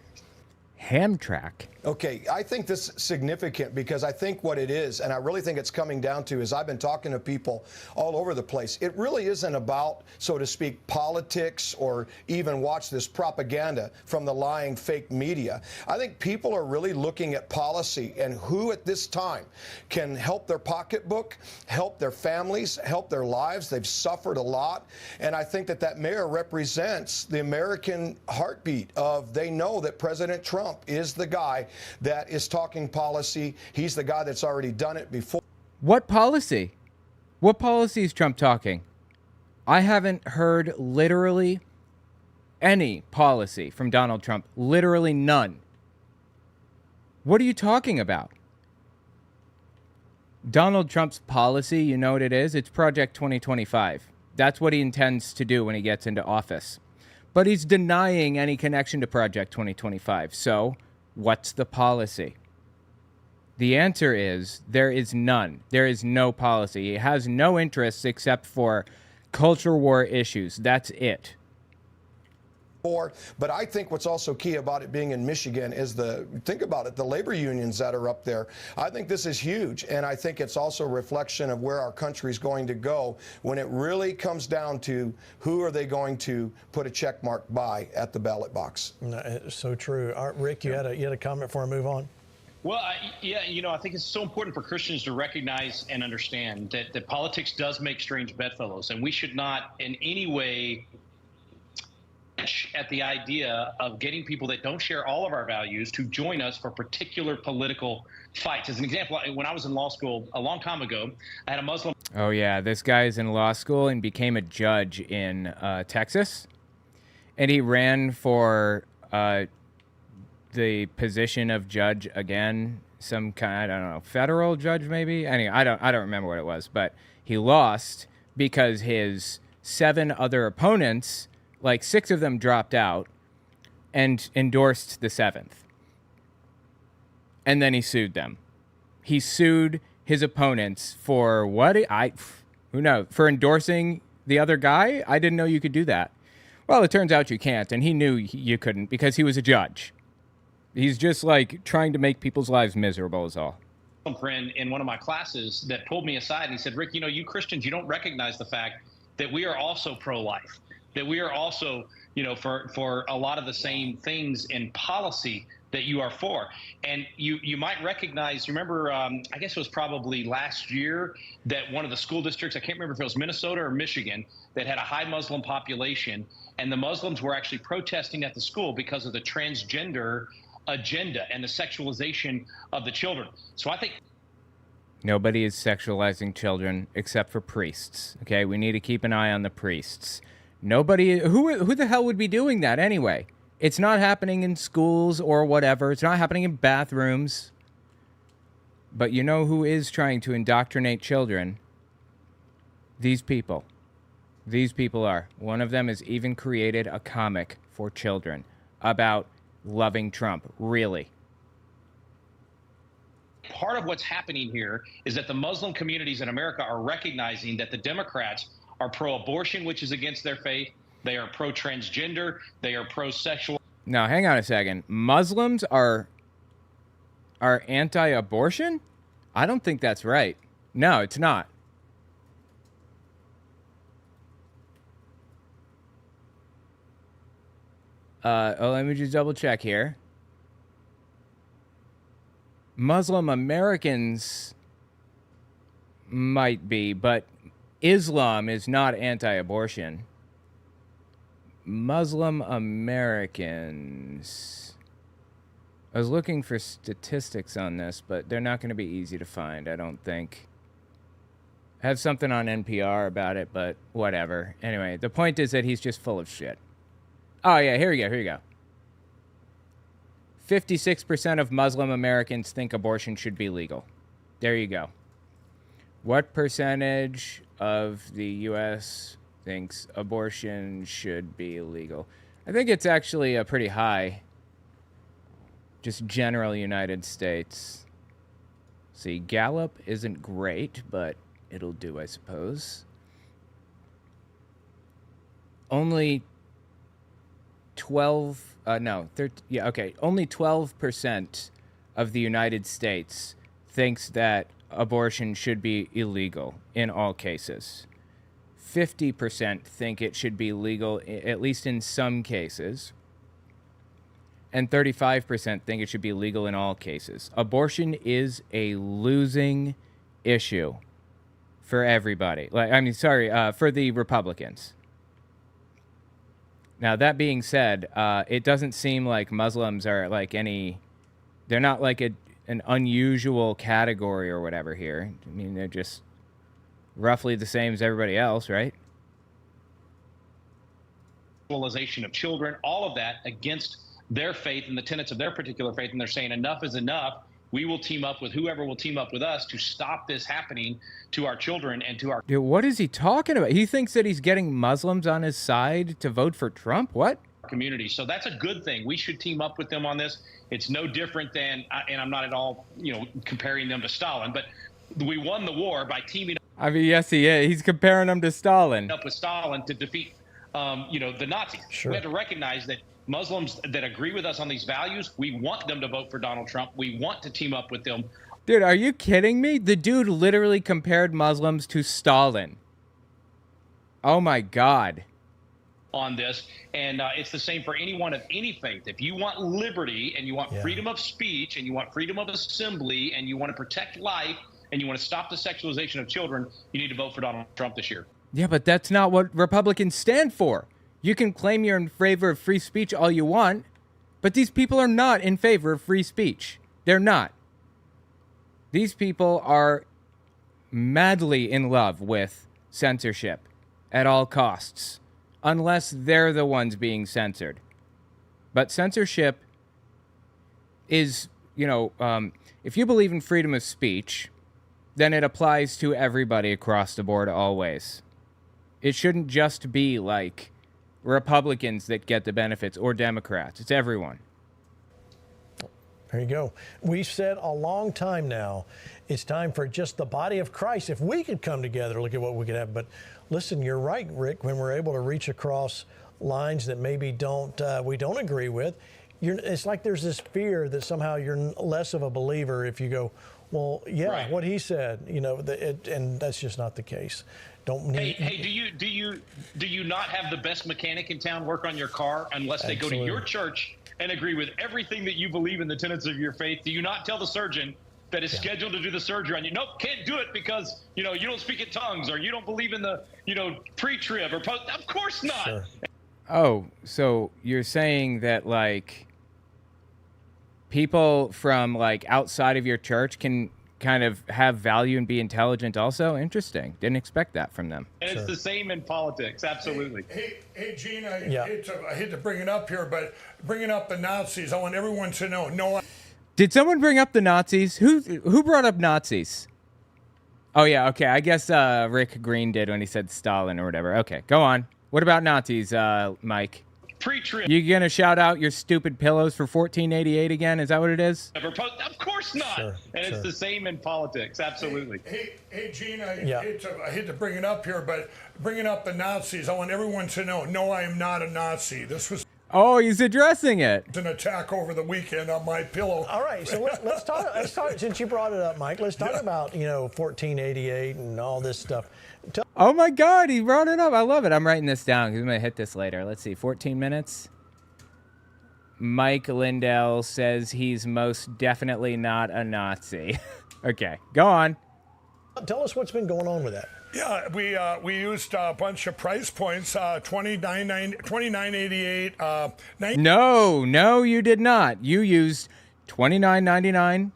Hamtramck? Okay, I think this is significant because I think what it is, and I really think it's coming down to, is I've been talking to people all over the place. It really isn't about, so to speak, politics or even watch this propaganda from the lying fake media. I think people are really looking at policy and who at this time can help their pocketbook, help their families, help their lives. They've suffered a lot. And I think that mayor represents the American heartbeat of, they know that President Trump is the guy that is talking policy. He's the guy that's already done it before. What policy? What policy is Trump talking? I haven't heard literally any policy from Donald Trump. Literally none. What are you talking about? Donald Trump's policy, you know what it is? It's Project 2025. That's what he intends to do when he gets into office. But he's denying any connection to Project 2025. So, what's the policy? The answer is there is none. There is no policy. He has no interests except for culture war issues. That's it. But I think what's also key about it being in Michigan is think about it, the labor unions that are up there. I think this is huge, and I think it's also a reflection of where our country's going to go when it really comes down to who are they going to put a check mark by at the ballot box. It's so true. Rick, you had a comment before I move on? Well, I think it's so important for Christians to recognize and understand that politics does make strange bedfellows, and we should not in any way at the idea of getting people that don't share all of our values to join us for particular political fights. As an example, when I was in law school a long time ago, I had a Muslim. Oh, yeah. This guy is in law school and became a judge in Texas. And he ran for the position of judge again, some kind, I don't know, federal judge maybe? Anyway, I don't remember what it was. But he lost because his 7 other opponents, like 6 of them dropped out and endorsed the 7th. And then he sued them. He sued his opponents for what? Who knows? For endorsing the other guy? I didn't know you could do that. Well, it turns out you can't, and he knew you couldn't because he was a judge. He's just like trying to make people's lives miserable is all. A friend in one of my classes that pulled me aside and he said, Rick, you Christians, you don't recognize the fact that we are also pro-life. That we are also, for a lot of the same things in policy that you are for. And you might recognize, remember, I guess it was probably last year that one of the school districts, I can't remember if it was Minnesota or Michigan, that had a high Muslim population, and the Muslims were actually protesting at the school because of the transgender agenda and the sexualization of the children. So I think nobody is sexualizing children except for priests. Okay, we need to keep an eye on the priests. Nobody, who the hell would be doing that anyway? It's not happening in schools or whatever. It's not happening in bathrooms. But you know who is trying to indoctrinate children? These people. These people are. One of them has even created a comic for children about loving Trump. Really. Part of what's happening here is that the Muslim communities in America are recognizing that the Democrats are pro-abortion, which is against their faith. They are pro-transgender. They are pro-sexual. Now, hang on a second. Muslims are anti-abortion? I don't think that's right. No, it's not. Let me just double check here. Muslim Americans might be, but Islam is not anti-abortion. Muslim Americans. I was looking for statistics on this, but they're not going to be easy to find, I don't think. I have something on NPR about it, but whatever. Anyway, the point is that he's just full of shit. Oh, yeah, here we go. 56% of Muslim Americans think abortion should be legal. There you go. What percentage of the U.S. thinks abortion should be illegal? I think it's actually a pretty high. Just general United States. See, Gallup isn't great, but it'll do, I suppose. Only 12% of the United States thinks that abortion should be illegal in all cases. 50% think it should be legal, at least in some cases. And 35% think it should be legal in all cases. Abortion is a losing issue for everybody. For the Republicans. Now, that being said, it doesn't seem like Muslims are like they're not like an unusual category or whatever here. I mean, they're just roughly the same as everybody else, right? Sexualization of children, all of that against their faith and the tenets of their particular faith. And they're saying enough is enough. We will team up with whoever will team up with us to stop this happening to our children and to our... Dude, what is he talking about? He thinks that he's getting Muslims on his side to vote for Trump? What? Community. So that's a good thing. We should team up with them on this. It's no different than, and I'm not at all, comparing them to Stalin, but we won the war by teaming up. I mean, yes, he is. He's comparing them to Stalin. Up with Stalin to defeat, the Nazis. Sure. We have to recognize that Muslims that agree with us on these values, we want them to vote for Donald Trump. We want to team up with them. Dude, are you kidding me? The dude literally compared Muslims to Stalin. Oh, my God. On this, and it's the same for anyone of any faith. If you want liberty and you want freedom of speech and you want freedom of assembly and you want to protect life and you want to stop the sexualization of children, you need to vote for Donald Trump this year. Yeah, but that's not what Republicans stand for. You can claim you're in favor of free speech all you want, but these people are not in favor of free speech. They're not. These people are madly in love with censorship at all costs, unless they're the ones being censored. But censorship is, if you believe in freedom of speech, then it applies to everybody across the board always. It shouldn't just be like Republicans that get the benefits or Democrats. It's everyone. There you go. We've said a long time now, it's time for just the body of Christ. If we could come together, look at what we could have. But listen, you're right, Rick, when we're able to reach across lines that maybe we don't agree with, it's like there's this fear that somehow you're less of a believer if you go, well, yeah, right. What he said, and that's just not the case. Hey, do you not have the best mechanic in town work on your car unless they go to your church and agree with everything that you believe in the tenets of your faith, do you not tell the surgeon that is scheduled to do the surgery on you, nope, can't do it because, you don't speak in tongues, or you don't believe in the, pre-trib or post? Of course not. Sure. Oh, so you're saying that, like, people from, like, outside of your church can kind of have value and be intelligent also? Interesting. Didn't expect that from them. And it's the same in politics. Absolutely. Hey, Gene, I hate to bring it up here, but bringing up the Nazis, I want everyone to know. No. Did someone bring up the Nazis? Who brought up Nazis? Oh, yeah, okay. I guess Rick Green did when he said Stalin or whatever. Okay, go on. What about Nazis, Mike? Pre-trib. You gonna shout out your stupid pillows for $14.88 again? Is that what it is? Of course not. Sure, and sure. It's the same in politics. Absolutely. Hey, Gene, I hate to bring it up here, but bringing up the Nazis, I want everyone to know, no, I am not a Nazi. This was... Oh, he's addressing it. An attack over the weekend on my pillow. All right, so let's talk. Since you brought it up, Mike, let's talk about 1488 and all this stuff. Oh my God, he brought it up. I love it. I'm writing this down because I'm gonna hit this later. Let's see, 14 minutes. Mike Lindell says he's most definitely not a Nazi. Okay, go on. Tell us what's been going on with that. Yeah, we used a bunch of price points, $29.88. No, you did not. You used $29.99,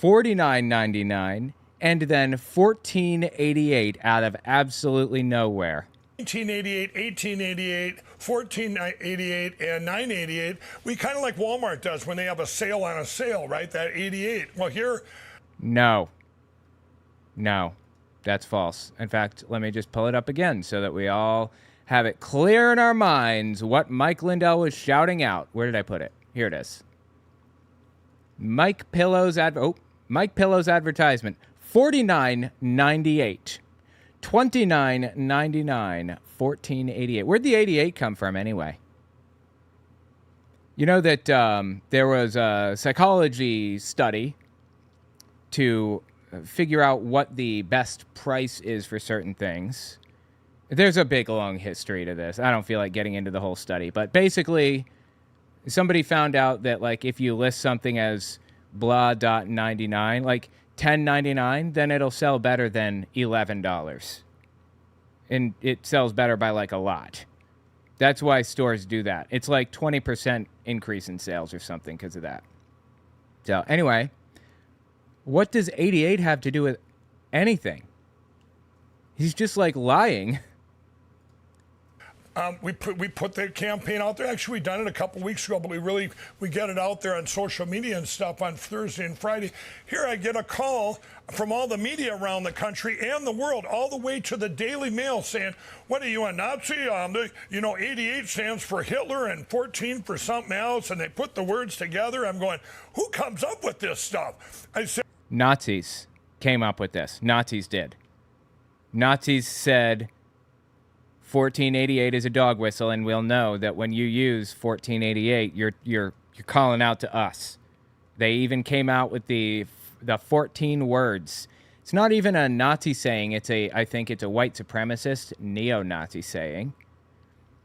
$49.99, and then $14.88 out of absolutely nowhere. 1988, 1888, 1488, and 988. We kind of like Walmart does when they have a sale on a sale, right? That 88. Well, here. No, that's false. In fact, let me just pull it up again so that we all have it clear in our minds what Mike Lindell was shouting out. Where did I put it? Here it is. Mike Pillow's advertisement. $49.98. $29.99. $14.88. Where'd the 88 come from anyway? You know that there was a psychology study to figure out what the best price is for certain things. There's a big, long history to this. I don't feel like getting into the whole study. But basically, somebody found out that, like, if you list something as blah.99, like $10.99, then it'll sell better than $11. And it sells better by, like, a lot. That's why stores do that. It's like 20% increase in sales or something because of that. So, anyway, what does 88 have to do with anything? He's just, like, lying. We put the campaign out there. Actually, we done it a couple weeks ago, but we get it out there on social media and stuff on Thursday and Friday. Here I get a call from all the media around the country and the world, all the way to the Daily Mail saying, what are you, a Nazi? 88 stands for Hitler and 14 for something else, and they put the words together. I'm going, who comes up with this stuff? I said, Nazis came up with this. Nazis did. Nazis said 1488 is a dog whistle, and we'll know that when you use 1488, you're calling out to us. They even came out with the 14 words. It's not even a Nazi saying. I think it's a white supremacist neo-Nazi saying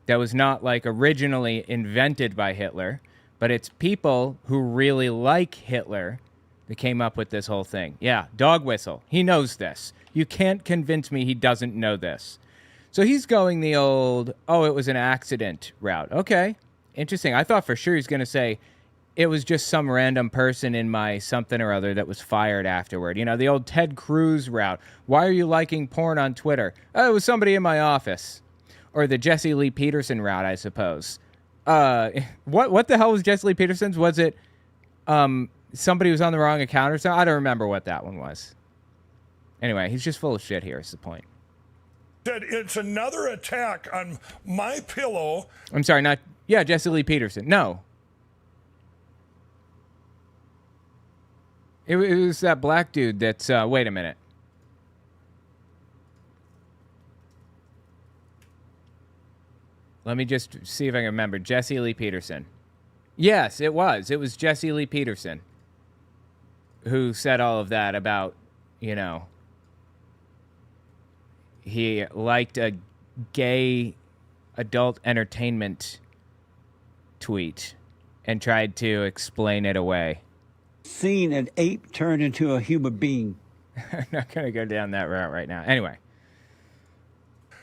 that was not, like, originally invented by Hitler, but it's people who really like Hitler that came up with this whole thing. Yeah, dog whistle. He knows this. You can't convince me he doesn't know this. So he's going the old, it was an accident route. Okay, interesting. I thought for sure he's going to say it was just some random person in my something or other that was fired afterward. You know, the old Ted Cruz route. Why are you liking porn on Twitter? Oh, it was somebody in my office. Or the Jesse Lee Peterson route, I suppose. What the hell was Jesse Lee Peterson's? Was it somebody was on the wrong account or something? I don't remember what that one was. Anyway, he's just full of shit here is the point. Said it's another attack on my pillow. I'm sorry, Jesse Lee Peterson. No. It was that black dude that's, wait a minute. Let me just see if I can remember. Jesse Lee Peterson. Yes, it was. It was Jesse Lee Peterson who said all of that about, he liked a gay adult entertainment tweet and tried to explain it away. Seen an ape turn into a human being. I'm not going to go down that route right now. Anyway.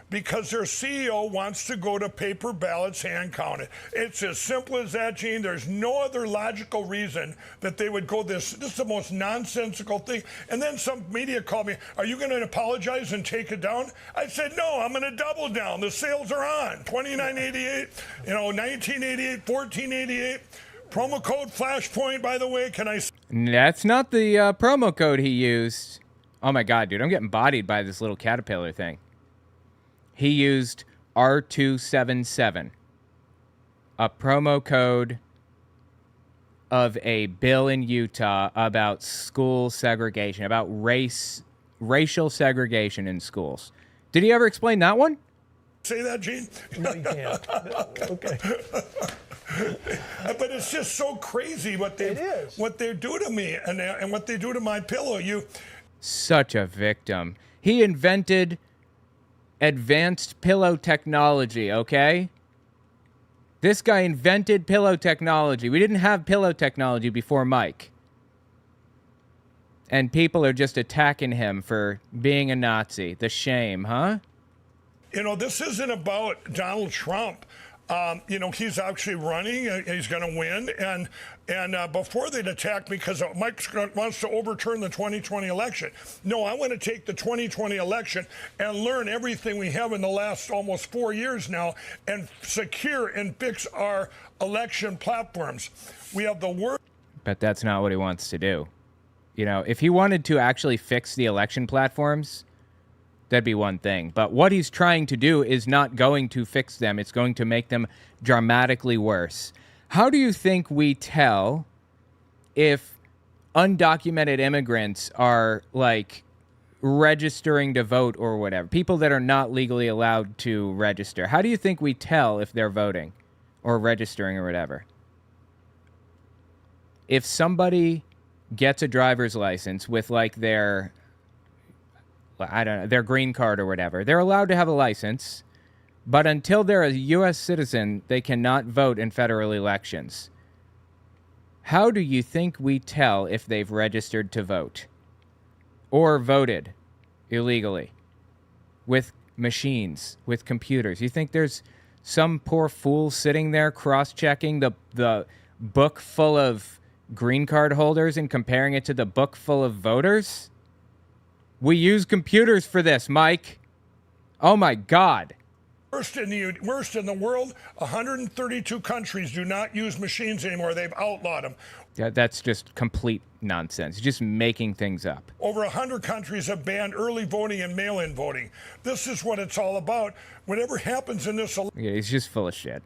Because their CEO wants to go to paper ballots hand counted. It's as simple as that, Gene. There's no other logical reason that they would go this. This is the most nonsensical thing. And then some media called me, are you going to apologize and take it down? I said, no, I'm going to double down. The sales are on. $29.88, 1988, $14.88. Promo code Flashpoint, by the way. Can I? That's not the promo code he used. Oh my God, dude, I'm getting bodied by this little caterpillar thing. He used R277, a promo code of a bill in Utah about school segregation, about racial segregation in schools. Did he ever explain that one? Say that, Gene? No, you can't. Okay. But it's just so crazy what they do to me and what they do to my pillow. Such a victim. He invented advanced pillow technology, okay? This guy invented pillow technology. We didn't have pillow technology before Mike. And people are just attacking him for being a Nazi. The shame, huh? This isn't about Donald Trump. He's actually running. He's going to win. And before they'd attack me because Mike wants to overturn the 2020 election. No, I want to take the 2020 election and learn everything we have in the last almost 4 years now and secure and fix our election platforms. We have the worst. But that's not what he wants to do. If he wanted to actually fix the election platforms, that'd be one thing. But what he's trying to do is not going to fix them. It's going to make them dramatically worse. How do you think we tell if undocumented immigrants are, registering to vote or whatever? People that are not legally allowed to register. How do you think we tell if they're voting or registering or whatever? If somebody gets a driver's license with, their green card or whatever. They're allowed to have a license, but until they're a U.S. citizen, they cannot vote in federal elections. How do you think we tell if they've registered to vote or voted illegally with machines, with computers? You think there's some poor fool sitting there cross-checking the book full of green card holders and comparing it to the book full of voters? We use computers for this, Mike. Oh, my God. Worst in the world, 132 countries do not use machines anymore. They've outlawed them. Yeah, that's just complete nonsense. Just making things up. Over 100 countries have banned early voting and mail-in voting. This is what it's all about. Whatever happens in this election... Yeah, he's just full of shit.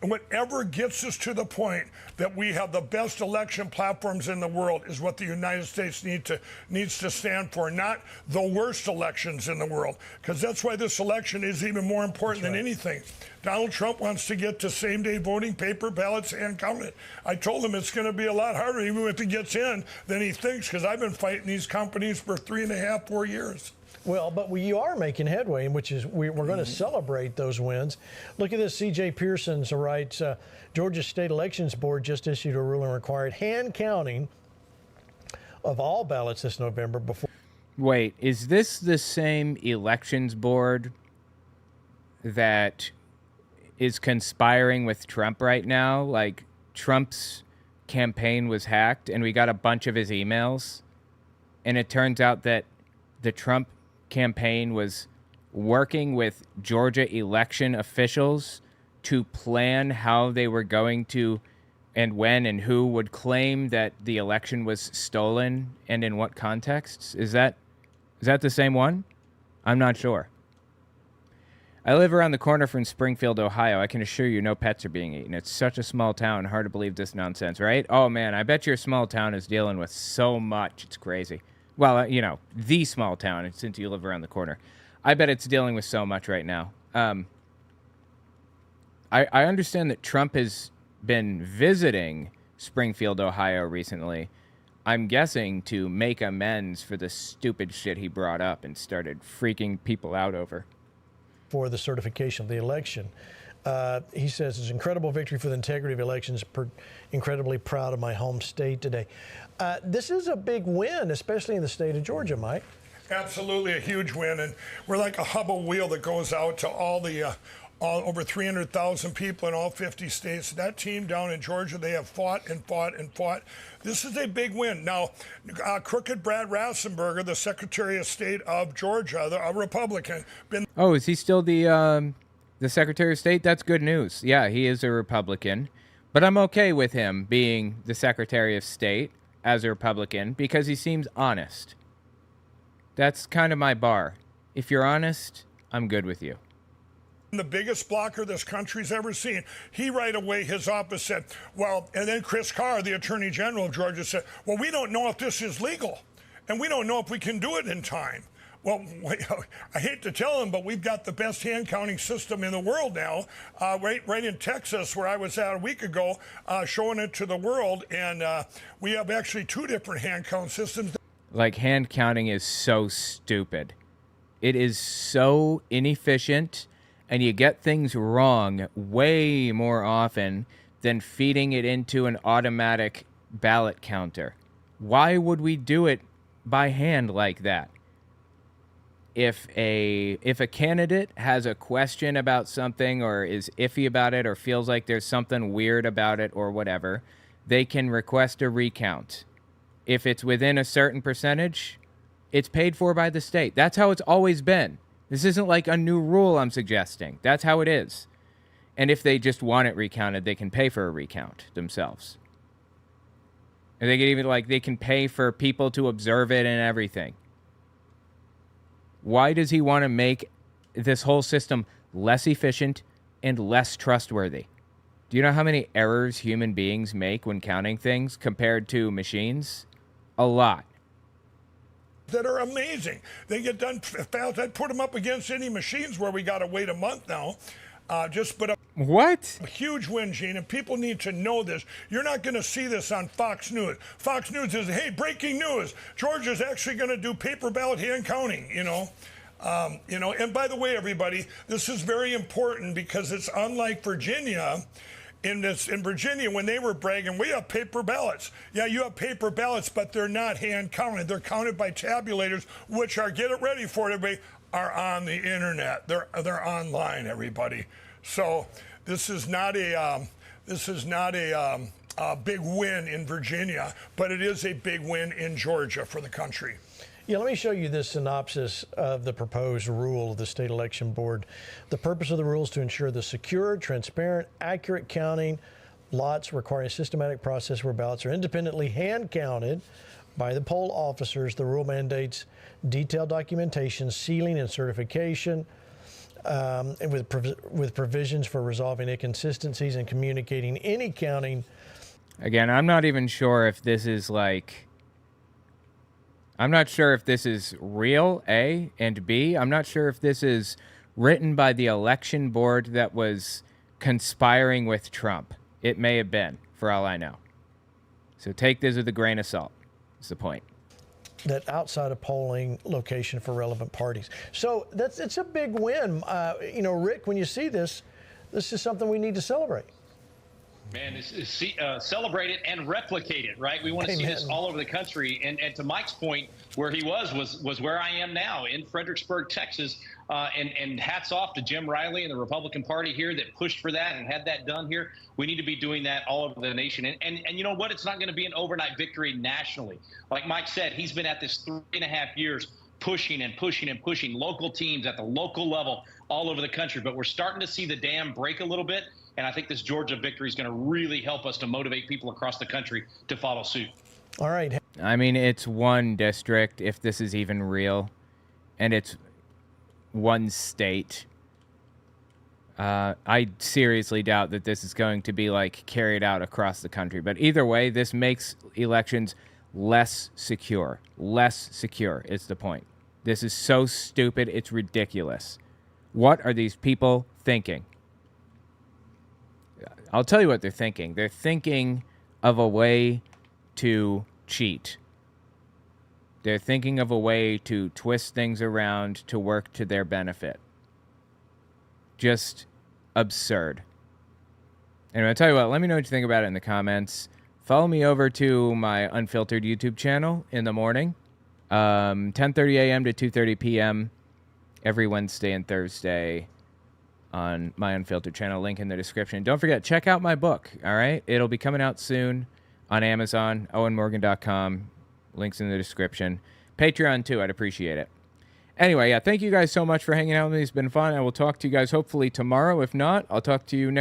Whatever gets us to the point that we have the best election platforms in the world is what the United States needs to stand for, not the worst elections in the world, because that's why this election is even more important than anything. Donald Trump wants to get to same-day voting, paper ballots, and counted. I told him it's going to be a lot harder, even if he gets in, than he thinks, because I've been fighting these companies for 3.5, 4 years. Well, but we are making headway, which is we're going to celebrate those wins. Look at this. C.J. Pearson writes, Georgia State Elections Board just issued a ruling required hand counting of all ballots this November before. Wait, is this the same elections board that is conspiring with Trump right now? Trump's campaign was hacked and we got a bunch of his emails. And it turns out that the Trump campaign was working with Georgia election officials to plan how they were going to and when and who would claim that the election was stolen and in what contexts. Is that the same one? I'm not sure. I live around the corner from Springfield, Ohio. I can assure you no pets are being eaten. It's such a small town. Hard to believe this nonsense, right? Oh, man, I bet your small town is dealing with so much. It's crazy. Well, the small town, since you live around the corner. I bet it's dealing with so much right now. I understand that Trump has been visiting Springfield, Ohio recently. I'm guessing to make amends for the stupid shit he brought up and started freaking people out over. For the certification of the election. He says, it's an incredible victory for the integrity of elections. Incredibly proud of my home state today. This is a big win, especially in the state of Georgia, Mike. Absolutely a huge win. And we're like a Hubble wheel that goes out to all over 300,000 people in all 50 states. That team down in Georgia, they have fought and fought and fought. This is a big win. Now, crooked Brad Rassenberger, the Secretary of State of Georgia, a Republican. Oh, is he still the Secretary of State? That's good news. Yeah, he is a Republican. But I'm okay with him being the Secretary of State as a Republican because he seems honest. That's kind of my bar. If you're honest, I'm good with you. The biggest blocker this country's ever seen. He right away, his office said, well, and then Chris Carr, the Attorney General of Georgia, said, well, we don't know if this is legal, and we don't know if we can do it in time. Well, I hate to tell him, but we've got the best hand counting system in the world now, right in Texas, where I was at a week ago, showing it to the world, and we have actually 2 different hand count systems. Like, hand counting is so stupid. It is so inefficient. And you get things wrong way more often than feeding it into an automatic ballot counter. Why would we do it by hand like that? If a candidate has a question about something or is iffy about it or feels like there's something weird about it or whatever, they can request a recount. If it's within a certain percentage, it's paid for by the state. That's how it's always been. This isn't like a new rule I'm suggesting. That's how it is. And if they just want it recounted, they can pay for a recount themselves. And they can even, they can pay for people to observe it and everything. Why does he want to make this whole system less efficient and less trustworthy? Do you know how many errors human beings make when counting things compared to machines? A lot. That are amazing. They get done fast. I'd put them up against any machines where we got to wait a month now. What? A huge win, Gene, and people need to know this. You're not going to see this on Fox News. Fox News is, hey, breaking news. Georgia's actually going to do paper ballot hand counting, And by the way, everybody, this is very important because it's unlike Virginia. In Virginia, when they were bragging, we have paper ballots. Yeah, you have paper ballots, but they're not hand counted. They're counted by tabulators, which are, get it ready for it, everybody, are on the internet. They're online, everybody. So this is not a big win in Virginia, but it is a big win in Georgia for the country. Yeah, let me show you this synopsis of the proposed rule of the State Election Board. The purpose of the rule is to ensure the secure, transparent, accurate counting lots requiring a systematic process where ballots are independently hand counted by the poll officers. The rule mandates detailed documentation, sealing, and certification, and with provisions for resolving inconsistencies and communicating any counting. Again, I'm not even sure if this is I'm not sure if this is real, A, and B, I'm not sure if this is written by the election board that was conspiring with Trump. It may have been, for all I know. So take this with a grain of salt, is the point. That outside of polling location for relevant parties. So it's a big win. Rick, when you see this is something we need to celebrate. Man, celebrate it and replicate it, right? We want to see this all over the country. And to Mike's point, where he was where I am now in Fredericksburg, Texas. And hats off to Jim Riley and the Republican Party here that pushed for that and had that done here. We need to be doing that all over the nation. And you know what? It's not going to be an overnight victory nationally. Like Mike said, he's been at this 3.5 years pushing and pushing and pushing local teams at the local level all over the country. But we're starting to see the dam break a little bit. And I think this Georgia victory is going to really help us to motivate people across the country to follow suit. All right. I mean, it's one district, if this is even real, and it's one state. I seriously doubt that this is going to be carried out across the country. But either way, this makes elections less secure. Less secure is the point. This is so stupid, it's ridiculous. What are these people thinking? I'll tell you what they're thinking. They're thinking of a way to cheat. They're thinking of a way to twist things around to work to their benefit. Just absurd. Anyway, I'll tell you what, let me know what you think about it in the comments. Follow me over to my Unfiltered YouTube channel in the morning, 10:30 a.m. to 2:30 p.m. every Wednesday and Thursday on my Unfiltered channel. Link in the description. Don't forget, check out my book, all right? It'll be coming out soon on Amazon, owenmorgan.com. Links in the description. Patreon, too. I'd appreciate it. Anyway, yeah, thank you guys so much for hanging out with me. It's been fun. I will talk to you guys hopefully tomorrow. If not, I'll talk to you next